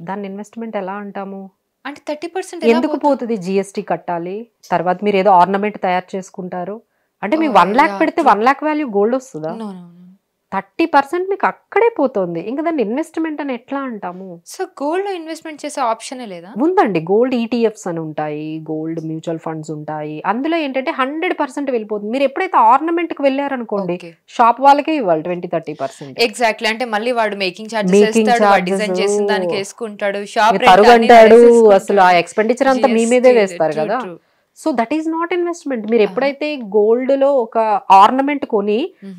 దాన్ని ఇన్వెస్ట్మెంట్ ఎలా అంటాము? అంటే 30% ఎందుకు పోతుంది? జిఎస్టీ కట్టాలి, తర్వాత మీరు ఏదో ఆర్నమెంట్ తయారు చేసుకుంటారు అంటే మీకు 1 lakh పెడితే 1 lakh వాల్యూ గోల్డ్ వస్తుందా? 30% మీకు అక్కడే పోతుంది. ఇంకా దాన్ని ఇన్వెస్ట్మెంట్ అని ఎట్లా అంటాము? సో గోల్డ్ లో ఇన్వెస్ట్మెంట్ చేసే ఆప్షన్ లేదా? ఉందండి, గోల్డ్ ఈటీఎఫ్స్ అని ఉంటాయి, గోల్డ్ మ్యూచువల్ ఫండ్స్ ఉంటాయి. అందులో ఏంటంటే 100% వెళ్ళిపోతుంది. మీరు ఎప్పుడైతే ఆర్నమెంట్ కి వెళ్ళారనుకోండి, షాప్ వాళ్ళకే ఇవ్వాలి 20-30%. ఎగ్జాక్ట్లీ, అంటే మళ్ళీ వాడు మేకింగ్ చార్జెస్ డిజైన్ చేసిన దానికి వేసుకుంటాడు, షాప్ తరుగంటాడు, అసలు ఆ ఎక్స్పెండిచర్ అంతా మీ మీదే వేస్తారు కదా. So that is not investment. మీరు ఎప్పుడైతే గోల్డ్ లో ఒక ఆర్నమెంట్ కొని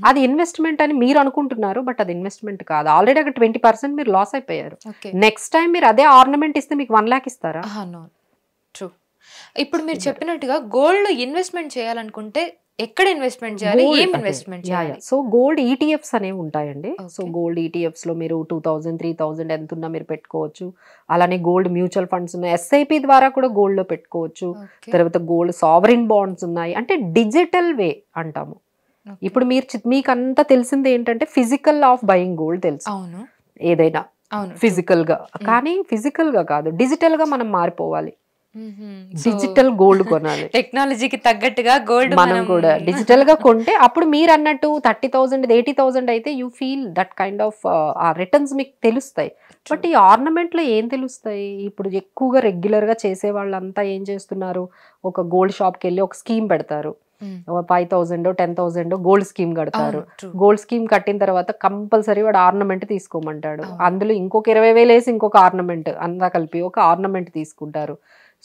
అది ఇన్వెస్ట్మెంట్ అని మీరు అనుకుంటున్నారు, బట్ అది ఇన్వెస్ట్మెంట్ కాదు. ఆల్రెడీ అక్కడ 20% మీరు లాస్ అయిపోయారు. నెక్స్ట్ టైం మీరు అదే ఆర్నమెంట్ ఇస్తే మీకు 1 lakh ఇస్తారా? ట్రూ. ఇప్పుడు మీరు చెప్పినట్టుగా గోల్డ్ లో ఇన్వెస్ట్మెంట్ చేయాలనుకుంటే ఎక్కడ ఇన్వెస్ట్మెంట్ చేయాలి, ఏం ఇన్వెస్ట్మెంట్ చేయాలి? సో గోల్డ్ ఈటీఎఫ్స్ అనేవి ఉంటాయండి. సో గోల్డ్ ఈటీఎఫ్స్ లో మీరు 2,000-3,000 ఎంత ఉన్నా మీరు పెట్టుకోవచ్చు. అలానే గోల్డ్ మ్యూచువల్ ఫండ్స్ ఉన్నాయి, ఎస్ఐపి ద్వారా కూడా గోల్డ్ లో పెట్టుకోవచ్చు. తర్వాత గోల్డ్ సావరిన్ బాండ్స్ ఉన్నాయి, అంటే డిజిటల్ వే అంటాము. ఇప్పుడు మీకు అంతా తెలిసింది ఏంటంటే ఫిజికల్ ఆఫ్ బయింగ్ గోల్డ్ తెలుసు, ఏదైనా ఫిజికల్ గా. కానీ ఫిజికల్ గా కాదు, డిజిటల్ గా మనం మారిపోవాలి. డిజిటల్ గోల్డ్ కొనాలి, టెక్నాలజీకి తగ్గట్టుగా గోల్డ్ మనం కూడా డిజిటల్ గా కొంటే అప్పుడు మీరు అన్నట్టు 30,000-80,000 అయితే you feel that kind of ఆ రిటర్న్స్ మీకు తెలుస్తాయి. బట్ ఈ ఆర్నమెంట్ లో ఏం తెలుస్తాయి? ఇప్పుడు ఎక్కువగా రెగ్యులర్ గా చేసే వాళ్ళంతా ఏం చేస్తున్నారు, ఒక గోల్డ్ షాప్ కి వెళ్ళి ఒక స్కీమ్ పెడతారు, 5,000-10,000 గోల్డ్ స్కీమ్ కడతారు. గోల్డ్ స్కీమ్ కట్టిన తర్వాత కంపల్సరీ వాడు ఆర్నమెంట్ తీసుకోమంటాడు. అందులో ఇంకొక 20,000 వేసి ఇంకొక ఆర్నమెంట్ అంతా కలిపి ఒక ఆర్నమెంట్ తీసుకుంటారు.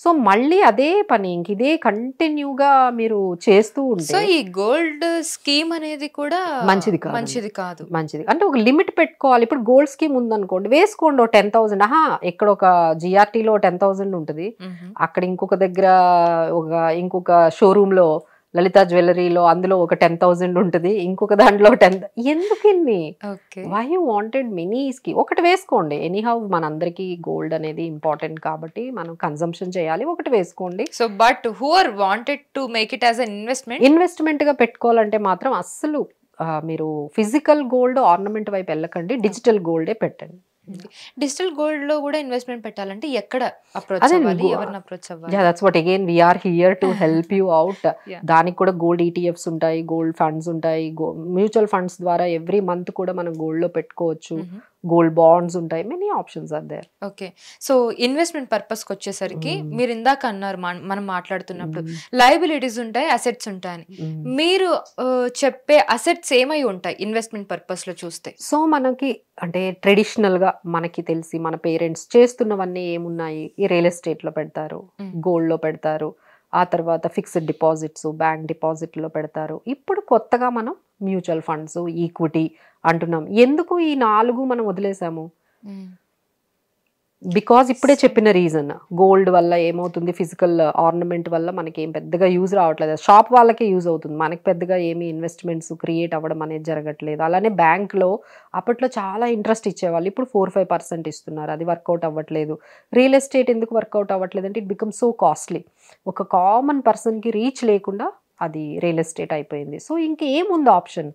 సో మళ్ళీ అదే పని ఇంక ఇదే కంటిన్యూగా మీరు చేస్తూ ఉంటే, సో ఈ గోల్డ్ స్కీమ్ అనేది కూడా మంచిది కాదు. అంటే ఒక లిమిట్ పెట్టుకోవాలి. ఇప్పుడు గోల్డ్ స్కీమ్ ఉందనుకోండి, వేసుకోండి 10,000. ఇక్కడ ఒక జిఆర్టీలో 10,000 ఉంటుంది, అక్కడ ఇంకొక దగ్గర ఇంకొక షోరూమ్ లో లలిత జ్యువెలరీలో అందులో ఒక 10,000 ఉంటుంది, ఇంకొక దాంట్లో 10. ఎందుకు ఇన్ని? వై యూ వాంటెడ్ మినీస్ కి? ఒకటి వేసుకోండి. ఎనీహౌ మనందరికి గోల్డ్ అనేది ఇంపార్టెంట్ కాబట్టి మనం కన్సంప్షన్ చేయాలి, ఒకటి వేసుకోండి. So but who are wanted to make it as an investment గా పెట్టుకోవాలంటే మాత్రం అస్సలు మీరు ఫిజికల్ గోల్డ్ ఆర్నమెంట్ వైపు వెళ్ళకండి, డిజిటల్ గోల్డే పెట్టండి. డిజిటల్ గోల్డ్ లో కూడా ఇన్వెస్ట్మెంట్ పెట్టాలంటే ఎక్కడ అప్రోచ్ అవ్వాలి, ఎవరిని అప్రోచ్ అవ్వాలి? That's what again we are here to help you out. దానికి కూడా గోల్డ్ ఈటీఎఫ్స్ ఉంటాయి, గోల్డ్ ఫండ్స్ ఉంటాయి, మ్యూచువల్ ఫండ్స్ ద్వారా ఎవ్రీ మంత్ కూడా మనం గోల్డ్ లో పెట్టుకోవచ్చు, గోల్డ్ బాండ్స్ ఉంటాయి, many options are there. Okay, so investment purpose కి వచ్చేసరికి మీరు ఇందాక అన్నారు మనం మాట్లాడుతున్నప్పుడు లయబిలిటీస్ ఉంటాయి, అసెట్స్ ఉంటాయని. మీరు చెప్పే అసెట్స్ ఏమై ఉంటాయి ఇన్వెస్ట్మెంట్ పర్పస్ లో చూస్తే? సో మనకి అంటే ట్రెడిషనల్ గా మనకి తెలిసి మన పేరెంట్స్ చేస్తున్నవన్నీ ఏమున్నాయి? ఈ రియల్ ఎస్టేట్ లో పెడతారు, గోల్డ్ లో పెడతారు, ఆ తర్వాత ఫిక్స్డ్ డిపాజిట్స్ బ్యాంక్ డిపాజిట్ లో పెడతారు. ఇప్పుడు కొత్తగా మనం మ్యూచువల్ ఫండ్స్, ఈక్విటీ అంటున్నాం. ఎందుకు ఈ 4 మనం వదిలేసాము? బికాజ్ ఇప్పుడే చెప్పిన రీజన్, గోల్డ్ వల్ల ఏమవుతుంది, ఫిజికల్ ఆర్నమెంట్ వల్ల మనకి ఏం పెద్దగా యూజ్ రావట్లేదు, షాప్ వాళ్ళకే యూజ్ అవుతుంది, మనకి పెద్దగా ఏమి ఇన్వెస్ట్మెంట్స్ క్రియేట్ అవ్వడం అనేది జరగట్లేదు. అలానే బ్యాంక్లో అప్పట్లో చాలా ఇంట్రెస్ట్ ఇచ్చేవాళ్ళు, ఇప్పుడు 4-5% ఇస్తున్నారు, అది వర్కౌట్ అవ్వట్లేదు. రియల్ ఎస్టేట్ ఎందుకు వర్కౌట్ అవ్వట్లేదు అంటే ఇట్ బికమ్ సో కాస్ట్లీ. ఒక కామన్ పర్సన్కి రీచ్ లేకుండా అది రియల్ ఎస్టేట్ అయిపోయింది. సో ఇంకేముంది ఆప్షన్?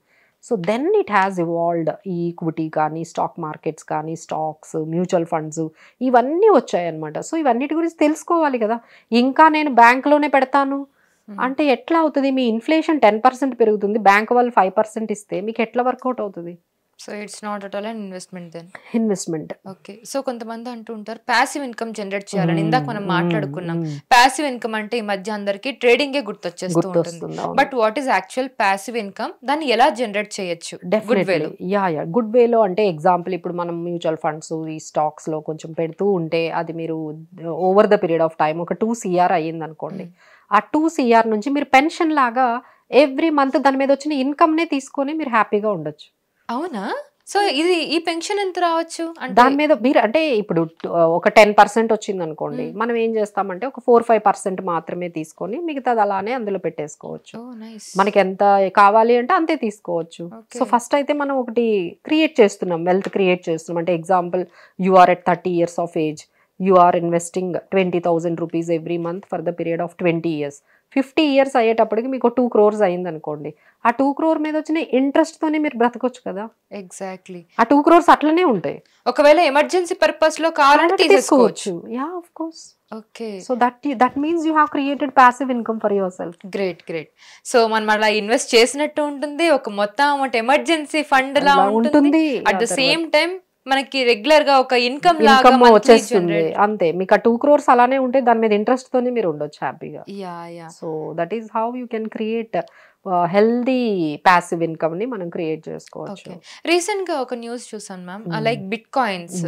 So then it has evolved. ఈ ఈక్విటీ కానీ, స్టాక్ మార్కెట్స్ కానీ, స్టాక్స్, మ్యూచువల్ ఫండ్స్ ఇవన్నీ వచ్చాయన్నమాట. సో ఇవన్నిటి గురించి తెలుసుకోవాలి కదా. ఇంకా నేను బ్యాంక్లోనే పెడతాను అంటే ఎట్లా అవుతుంది? మీ ఇన్ఫ్లేషన్ 10% పెరుగుతుంది, బ్యాంక్ వాళ్ళు 5% ఇస్తే మీకు ఎట్లా వర్కౌట్ అవుతుంది? So it's not at all an investment then. Investment. Okay, so కొంతమంది అంటూ ఉంటారు ప్యాసివ్ ఇన్కమ్ జనరేట్ చేయాలని. ఇందాక మనం మాట్లాడుకున్నాం ప్యాసివ్ ఇన్కమ్ అంటే ఈ మధ్య అందరికి ట్రేడింగే గుర్తొచ్చేస్తూ ఉంటుంది. But what is actual passive income? దాన్ని ఎలా జనరేట్ చేయొచ్చు గుడ్ వేలో? గుడ్ వేలో అంటే ఎగ్జాంపుల్ ఇప్పుడు మనం మ్యూచువల్ ఫండ్స్, ఈ స్టాక్స్ లో కొంచెం పెడుతూ ఉంటే అది మీరు over the period of time ఒక 2 CR అయ్యింది అనుకోండి. ఆ 2 CR నుంచి మీరు పెన్షన్ లాగా ఎవ్రీ మంత్ దాని మీద వచ్చిన ఇన్కమ్ నే తీసుకొని మీరు హ్యాపీగా ఉండొచ్చు. అవునా? సో ఇది ఈ పెన్షన్ ఎంత రావచ్చు? దాని మీద మీరు అంటే ఇప్పుడు ఒక 10% వచ్చింది అనుకోండి, మనం ఏం చేస్తామంటే ఒక 4-5% మాత్రమే తీసుకొని మిగతాది అలానే అందులో పెట్టేసుకోవచ్చు. మనకి ఎంత కావాలి అంటే అంతే తీసుకోవచ్చు. సో ఫస్ట్ అయితే మనం ఒకటి క్రియేట్ చేస్తున్నాం, వెల్త్ క్రియేట్ చేస్తున్నాం. అంటే example you are at 30 years of age, you are investing 20,000 rupees every month for the period of 20 years. 50 years అయ్యేటప్పటికి మీకు 2 crores అయింది అనుకోండి, ఆ 2 crore మీద వచ్చిన ఇంట్రెస్ట్ తోనే మీరు బ్రతకొచ్చు కదా. ఎగ్జాక్ట్లీ, ఆ 2 crores అట్లనే ఉంటాయి. ఒకవేళ ఎమర్జెన్సీ పర్పస్ లో కావాలంటే తీసుకోవచ్చు. Yeah of course. Okay, so that means you have created passive income for your self. Great. So మనం అలా ఇన్వెస్ట్ చేసినట్టు ఉంటుంది, ఒక మొత్తం అమౌంట్ ఎమర్జెన్సీ ఫండ్ లా ఉంటుంది, అట్ ద సేమ్ టైం మనకి రెగ్యులర్ గా ఒక ఇన్కమ్ లాగా వచ్చేస్తుంది. అంతే, మీకు ఆ 2 crores అలానే ఉంటే దాని మీద ఇంట్రెస్ట్ తోనే మీరు ఉండొచ్చు హ్యాపీగా. So that is how you can create healthy passive income ని మనం క్రియేట్ చేసుకోవచ్చు. రీసెంట్ గా ఒక న్యూస్ చూసాను ma'am, like bit coins.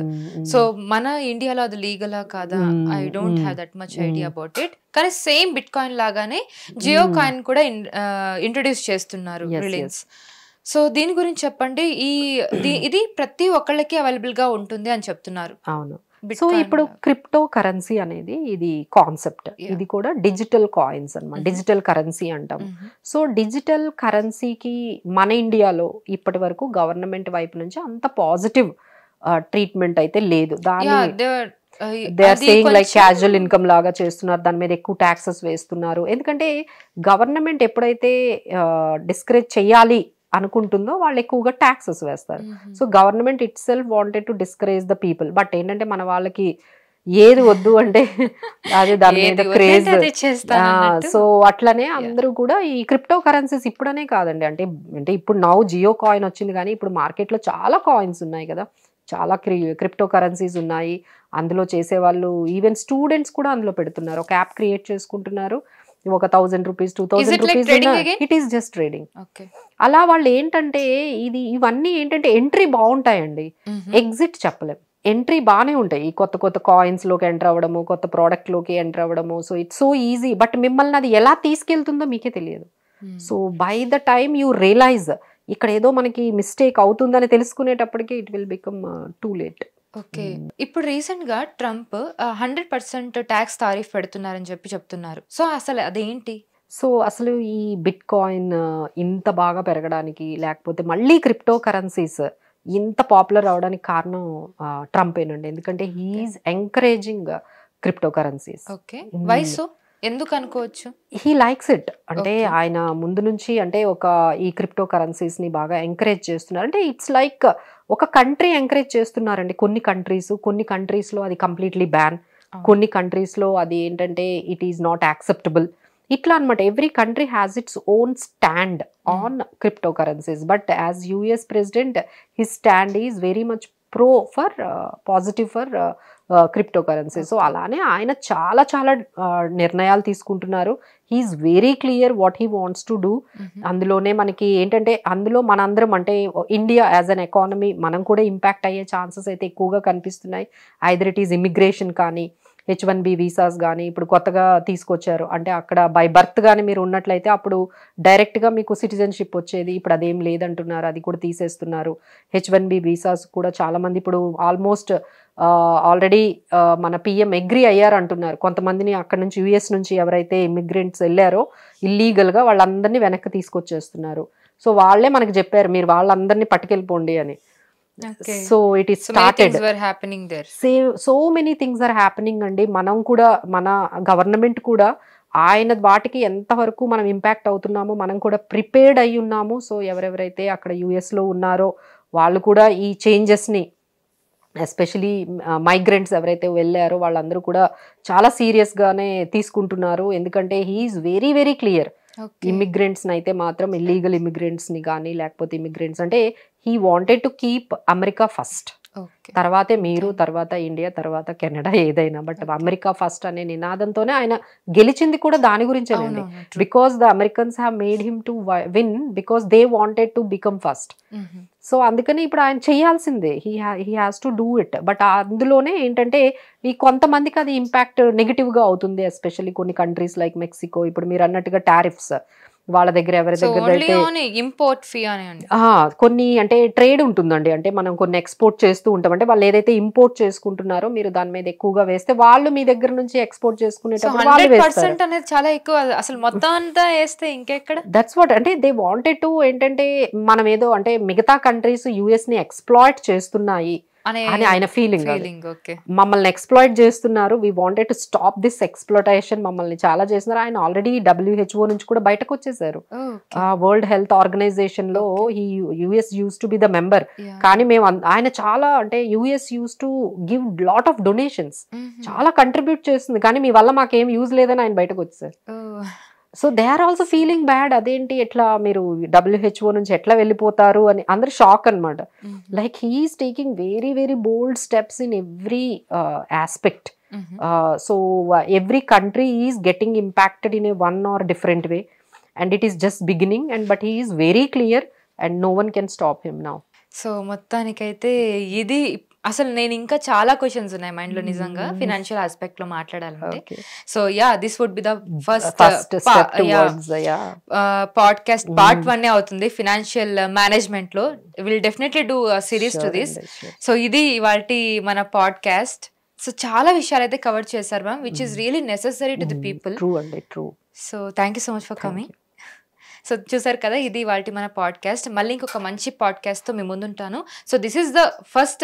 So మన ఇండియాలో అది లీగలా కాదా, I don't have that much idea about it. కానీ సేమ్ బిట్ కాయిన్ లాగానే జియో కాయిన్ కూడా ఇంట్రొడ్యూస్ చేస్తున్నారు రిలయన్స్. సో దీని గురించి చెప్పండి. ఇది ప్రతి ఒక్కళ్ళకి అవైలబుల్ గా ఉంటుంది అని చెప్తున్నారు. అవును. సో ఇప్పుడు క్రిప్టో కరెన్సీ అనేది ఇది కాన్సెప్ట్, ఇది కూడా డిజిటల్ కాయిన్స్ అన్నమాట, డిజిటల్ కరెన్సీ అంటాం. సో డిజిటల్ కరెన్సీకి మన ఇండియాలో ఇప్పటి వరకు గవర్నమెంట్ వైపు నుంచి అంత పాజిటివ్ ట్రీట్మెంట్ అయితే లేదు. దాని they are saying like casual income లాగా చేస్తున్నారు, దాని మీద ఎక్కువ ట్యాక్సెస్ వేస్తున్నారు. ఎందుకంటే గవర్నమెంట్ ఎప్పుడైతే డిస్కరేజ్ చేయాలి అనుకుంటుందో వాళ్ళు ఎక్కువగా ట్యాక్సెస్ వేస్తారు. So government it self wanted to discourage the people. But ఏంటంటే మన వాళ్ళకి ఏది వద్దు అంటే అదే దాని మీద క్రేజ్. సో అట్లనే అందరూ కూడా ఈ క్రిప్టో కరెన్సీస్ ఇప్పుడనే కాదండి, అంటే ఇప్పుడు నౌ జియో కాయిన్ వచ్చింది, కానీ ఇప్పుడు మార్కెట్లో చాలా కాయిన్స్ ఉన్నాయి కదా, చాలా క్రిప్టో కరెన్సీస్ ఉన్నాయి. అందులో చేసేవాళ్ళు ఈవెన్ స్టూడెంట్స్ కూడా అందులో పెడుతున్నారు, ఒక యాప్ క్రియేట్ చేసుకుంటున్నారు, ఒక 1,000 rupees 2,000 rupees it is just trading. అలా వాళ్ళు ఏంటంటే ఇవన్నీ ఏంటంటే ఎంట్రీ బాగుంటాయండి, ఎగ్జిట్ చెప్పలేం. ఎంట్రీ బాగానే ఉంటాయి, ఈ కొత్త కాయిన్స్ లోకి ఎంటర్ అవ్వడము, కొత్త ప్రోడక్ట్ లోకి ఎంటర్ అవ్వడము. So it's so easy, but మిమ్మల్ని అది ఎలా తీసుకెళ్తుందో మీకే తెలియదు. So by the time you realise ఇక్కడ ఏదో మనకి మిస్టేక్ అవుతుందని తెలుసుకునేటప్పటికి it will become too late. Okay, ఇప్పుడు రీసెంట్ గా ట్రంప్ 100% ట్యాక్స్ తారీఫ్ పెడుతున్నారని చెప్తున్నారు. సో అసలు అదేంటి? సో అసలు ఈ బిట్ కాయిన్ ఇంత బాగా పెరగడానికి, లేకపోతే మళ్ళీ క్రిప్టో కరెన్సీస్ ఇంత పాపులర్ అవడానికి కారణం ట్రంప్ ఏనండి. ఎందుకంటే he's encouraging crypto currencies. Okay, వయసు ఎందుకు అనుకోవచ్చు? He likes it. అంటే ఆయన ముందు నుంచి అంటే ఈ క్రిప్టో కరెన్సీస్ ని బాగా ఎంకరేజ్ చేస్తున్నారు. అంటే ఇట్స్ లైక్ ఒక కంట్రీ ఎంకరేజ్ చేస్తున్నారండి. కొన్ని కంట్రీస్ లో అది కంప్లీట్లీ బ్యాన్, కొన్ని కంట్రీస్ లో అది ఏంటంటే ఇట్ ఈస్ నాట్ యాక్సెప్టబుల్. ఇట్లా అనమాట. Every country has its own stand on crypto currencies. But as US president his stand is very much positive for crypto currency. So అలానే ఆయన చాలా చాలా నిర్ణయాలు తీసుకుంటున్నారు. He's very clear what he wants to do. అందులోనే మనకి ఏంటంటే అందులో మనందరం అంటే ఇండియా యాజ్ అన్ ఎకానమీ మనం కూడా ఇంపాక్ట్ అయ్యే ఛాన్సెస్ అయితే ఎక్కువగా కనిపిస్తున్నాయి. ఐదర్ ఇట్ ఈస్ ఇమిగ్రేషన్ కానీ, H1B వీసాస్ కానీ ఇప్పుడు కొత్తగా తీసుకొచ్చారు. అంటే అక్కడ బై బర్త్ కానీ మీరు ఉన్నట్లయితే అప్పుడు డైరెక్ట్గా మీకు సిటిజన్షిప్ వచ్చేది. ఇప్పుడు అదేం లేదంటున్నారు, అది కూడా తీసేస్తున్నారు. H1B వీసాస్ కూడా చాలామంది ఇప్పుడు ఆల్మోస్ట్ ఆల్రెడీ మన పిఎం అగ్రీ అయ్యారు అంటున్నారు. కొంతమందిని అక్కడ నుంచి యుఎస్ నుంచి ఎవరైతే ఇమిగ్రెంట్స్ వెళ్ళారో ఇల్లీగల్గా వాళ్ళందరినీ వెనక్కి తీసుకొచ్చేస్తున్నారు. సో వాళ్ళే మనకు చెప్పారు మీరు వాళ్ళందరినీ పట్టుకెళ్ళిపోండి అని. So it is started. So many things are happening అండి. మనం కూడా మన గవర్నమెంట్ కూడా ఆయన వాటికి ఎంతవరకు మనం ఇంపాక్ట్ అవుతున్నామో మనం కూడా ప్రిపేర్డ్ అయి ఉన్నాము. సో ఎవరెవరైతే అక్కడ యుఎస్లో ఉన్నారో వాళ్ళు కూడా ఈ చేంజెస్ని, ఎస్పెషలీ మైగ్రెంట్స్ ఎవరైతే వెళ్ళారో వాళ్ళందరూ కూడా చాలా సీరియస్గానే తీసుకుంటున్నారు. ఎందుకంటే హీఈస్ వెరీ వెరీ క్లియర్. ఇమిగ్రెంట్స్ని అయితే మాత్రం ఇల్లీగల్ ఇమిగ్రెంట్స్ని కానీ లేకపోతే ఇమిగ్రెంట్స్ అంటే he wanted to keep America first. తర్వాతే మీరు, తర్వాత ఇండియా, తర్వాత కెనడా ఏదైనా. బట్ అమెరికా ఫస్ట్ అనే నినాదంతోనే ఆయన గెలిచింది కూడా దాని గురించేనండి. Because the Americans have made him to win because they wanted to become first. So అందుకని ఇప్పుడు ఆయన చేయాల్సిందే. He has to do it. But అందులోనే ఏంటంటే ఈ కొంతమందికి అది ఇంపాక్ట్ నెగిటివ్గా అవుతుంది. ఎస్పెషల్లీ కొన్ని కంట్రీస్ లైక్ మెక్సికో. ఇప్పుడు మీరు అన్నట్టుగా టారిఫ్స్ వాళ్ళ దగ్గర ఎవరి దగ్గర అయితే ఇంపోర్ట్ ఫీ కొన్ని అంటే ట్రేడ్ ఉంటుందండి. అంటే మనం కొన్ని ఎక్స్పోర్ట్ చేస్తూ ఉంటాం. అంటే వాళ్ళు ఏదైతే ఇంపోర్ట్ చేసుకుంటున్నారో మీరు దాని మీద ఎక్కువగా వేస్తే వాళ్ళు మీ దగ్గర నుంచి ఎక్స్పోర్ట్ చేసుకునేటప్పుడు అనేది చాలా ఎక్కువ. అసలు మొత్తం అంతా వేస్తే ఇంకెక్కడ. దట్స్ వాట్ అంటే దే వాంటెడ్ టు ఏంటంటే మనం ఏదో అంటే మిగతా కంట్రీస్ యుఎస్ ని ఎక్స్ప్లాయిట్ చేస్తున్నాయి అని ఆయన ఫీలింగ్. మమ్మల్ని ఎక్స్ప్లాయిట్ చేస్తున్నారు, we wanted to stop this exploitation, మమ్మల్ని చాలా చేస్తున్నారు. ఆయన ఆల్రెడీ WHO నుంచి కూడా బయటకు వచ్చేసారు. వరల్డ్ హెల్త్ ఆర్గనైజేషన్ లో US use to be the member. కానీ మేము ఆయన చాలా అంటే US use to give lot of donations, చాలా కంట్రిబ్యూట్ చేస్తుంది. కానీ మీ వల్ల మాకేం యూజ్ లేదని ఆయన బయటకు వచ్చేసారు. So they are also feeling bad. అదేంటి ఎట్లా మీరు WHO నుంచి ఎట్లా వెళ్ళిపోతారు అని అందరు షాక్ అనమాట. Like he's taking very very bold steps in every aspect. So every country is getting impacted in a one or different way and it is just beginning and but he is very clear and no one can stop him now. So మొత్తానికైతే ఇది అసలు నేను ఇంకా చాలా questions ఉన్నాయి mind లో నిజంగా financial aspect లో మాట్లాడాలంటే. So this would be the first podcast part 1 అవుతుంది ఫినాన్షియల్ మేనేజ్మెంట్ లో. Will definitely do series to this. So ఇది ఇవాల్టి మన పాడ్కాస్ట్. సో చాలా విషయాలు అయితే కవర్ చేశారు ma'am, which is really necessary to the people. So thank you so much for coming. So చూసారు కదా, ఇది వాటి మన పాడ్కాస్ట్. మళ్ళీ ఇంకొక మంచి పాడ్కాస్ట్తో మీ ముందుంటాను. So this is the first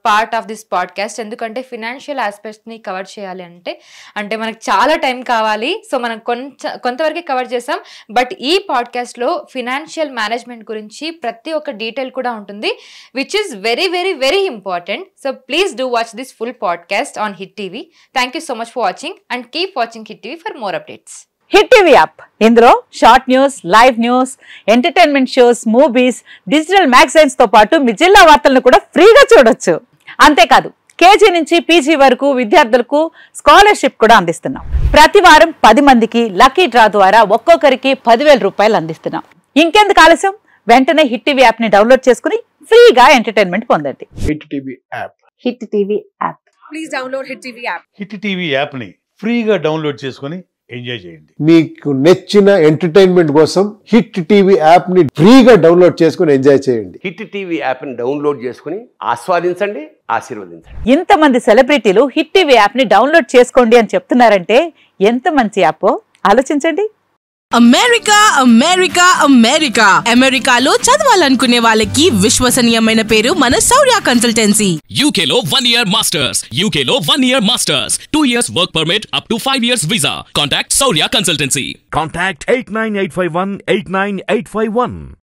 part of this podcast. ఎందుకంటే ఫినాన్షియల్ ఆస్పెక్ట్స్ని కవర్ చేయాలి అంటే మనకు చాలా టైం కావాలి. సో మనం కొంతవరకే కవర్ చేసాం. బట్ ఈ పాడ్కాస్ట్లో ఫినాన్షియల్ మేనేజ్మెంట్ గురించి ప్రతి ఒక్క డీటెయిల్ కూడా ఉంటుంది, which is very very very important. So please do watch this full podcast on hit TV. Thank you so much for watching and keep watching hit TV for more updates. Hit TV app, ఇందులో short news, live news, entertainment shows, movies, digital magazines తో పాటు మీ జిల్లా వార్తలను కూడా ఫ్రీగా చూడొచ్చు. అంతేకాదు KG నుంచి PG వరకు విద్యార్థులకు స్కాలర్షిప్ కూడా అందిస్తున్నాం. ప్రతి వారం 10 మందికి లక్కీ డ్రా ద్వారా ఒక్కొక్కరికి 10,000 రూపాయలు అందిస్తున్నాం. ఇంకెందుకు ఆలస్యం, వెంటనే హిట్ టీవీ యాప్ ని డౌన్లోడ్ చేసుకుని ఫ్రీగా ఎంటర్టైన్మెంట్ పొందండి. Hit TV app. Hit TV app. Please download hit TV app. Hit TV app ని ఫ్రీగా డౌన్లోడ్ చేసుకుని ఎంజాయ్ చేయండి. మీకు నచ్చిన ఎంటర్టైన్మెంట్ కోసం హిట్ టీవీ యాప్ ని ఫ్రీగా డౌన్లోడ్ చేసుకుని ఎంజాయ్ చేయండి. హిట్ టీవీ యాప్ ని డౌన్లోడ్ చేసుకుని ఆస్వాదించండి, ఆశీర్వదించండి. ఇంతమంది సెలబ్రిటీలు హిట్ టీవీ యాప్ ని డౌన్లోడ్ చేసుకోండి అని చెప్తున్నారంటే ఎంత మంచి యాప్ ఆలోచించండి. అమెరికా అమెరికా అమెరికా అమెరికాలో చదవాలనుకునే వాళ్ళకి విశ్వసనీయమైన పేరు మన శౌర్య కన్సల్టెన్సీ. UK లో 1 year masters, UK లో 1 year masters, 2 years work permit up to 5 years visa. Contact Saurya Consultancy. Contact 89851 89851.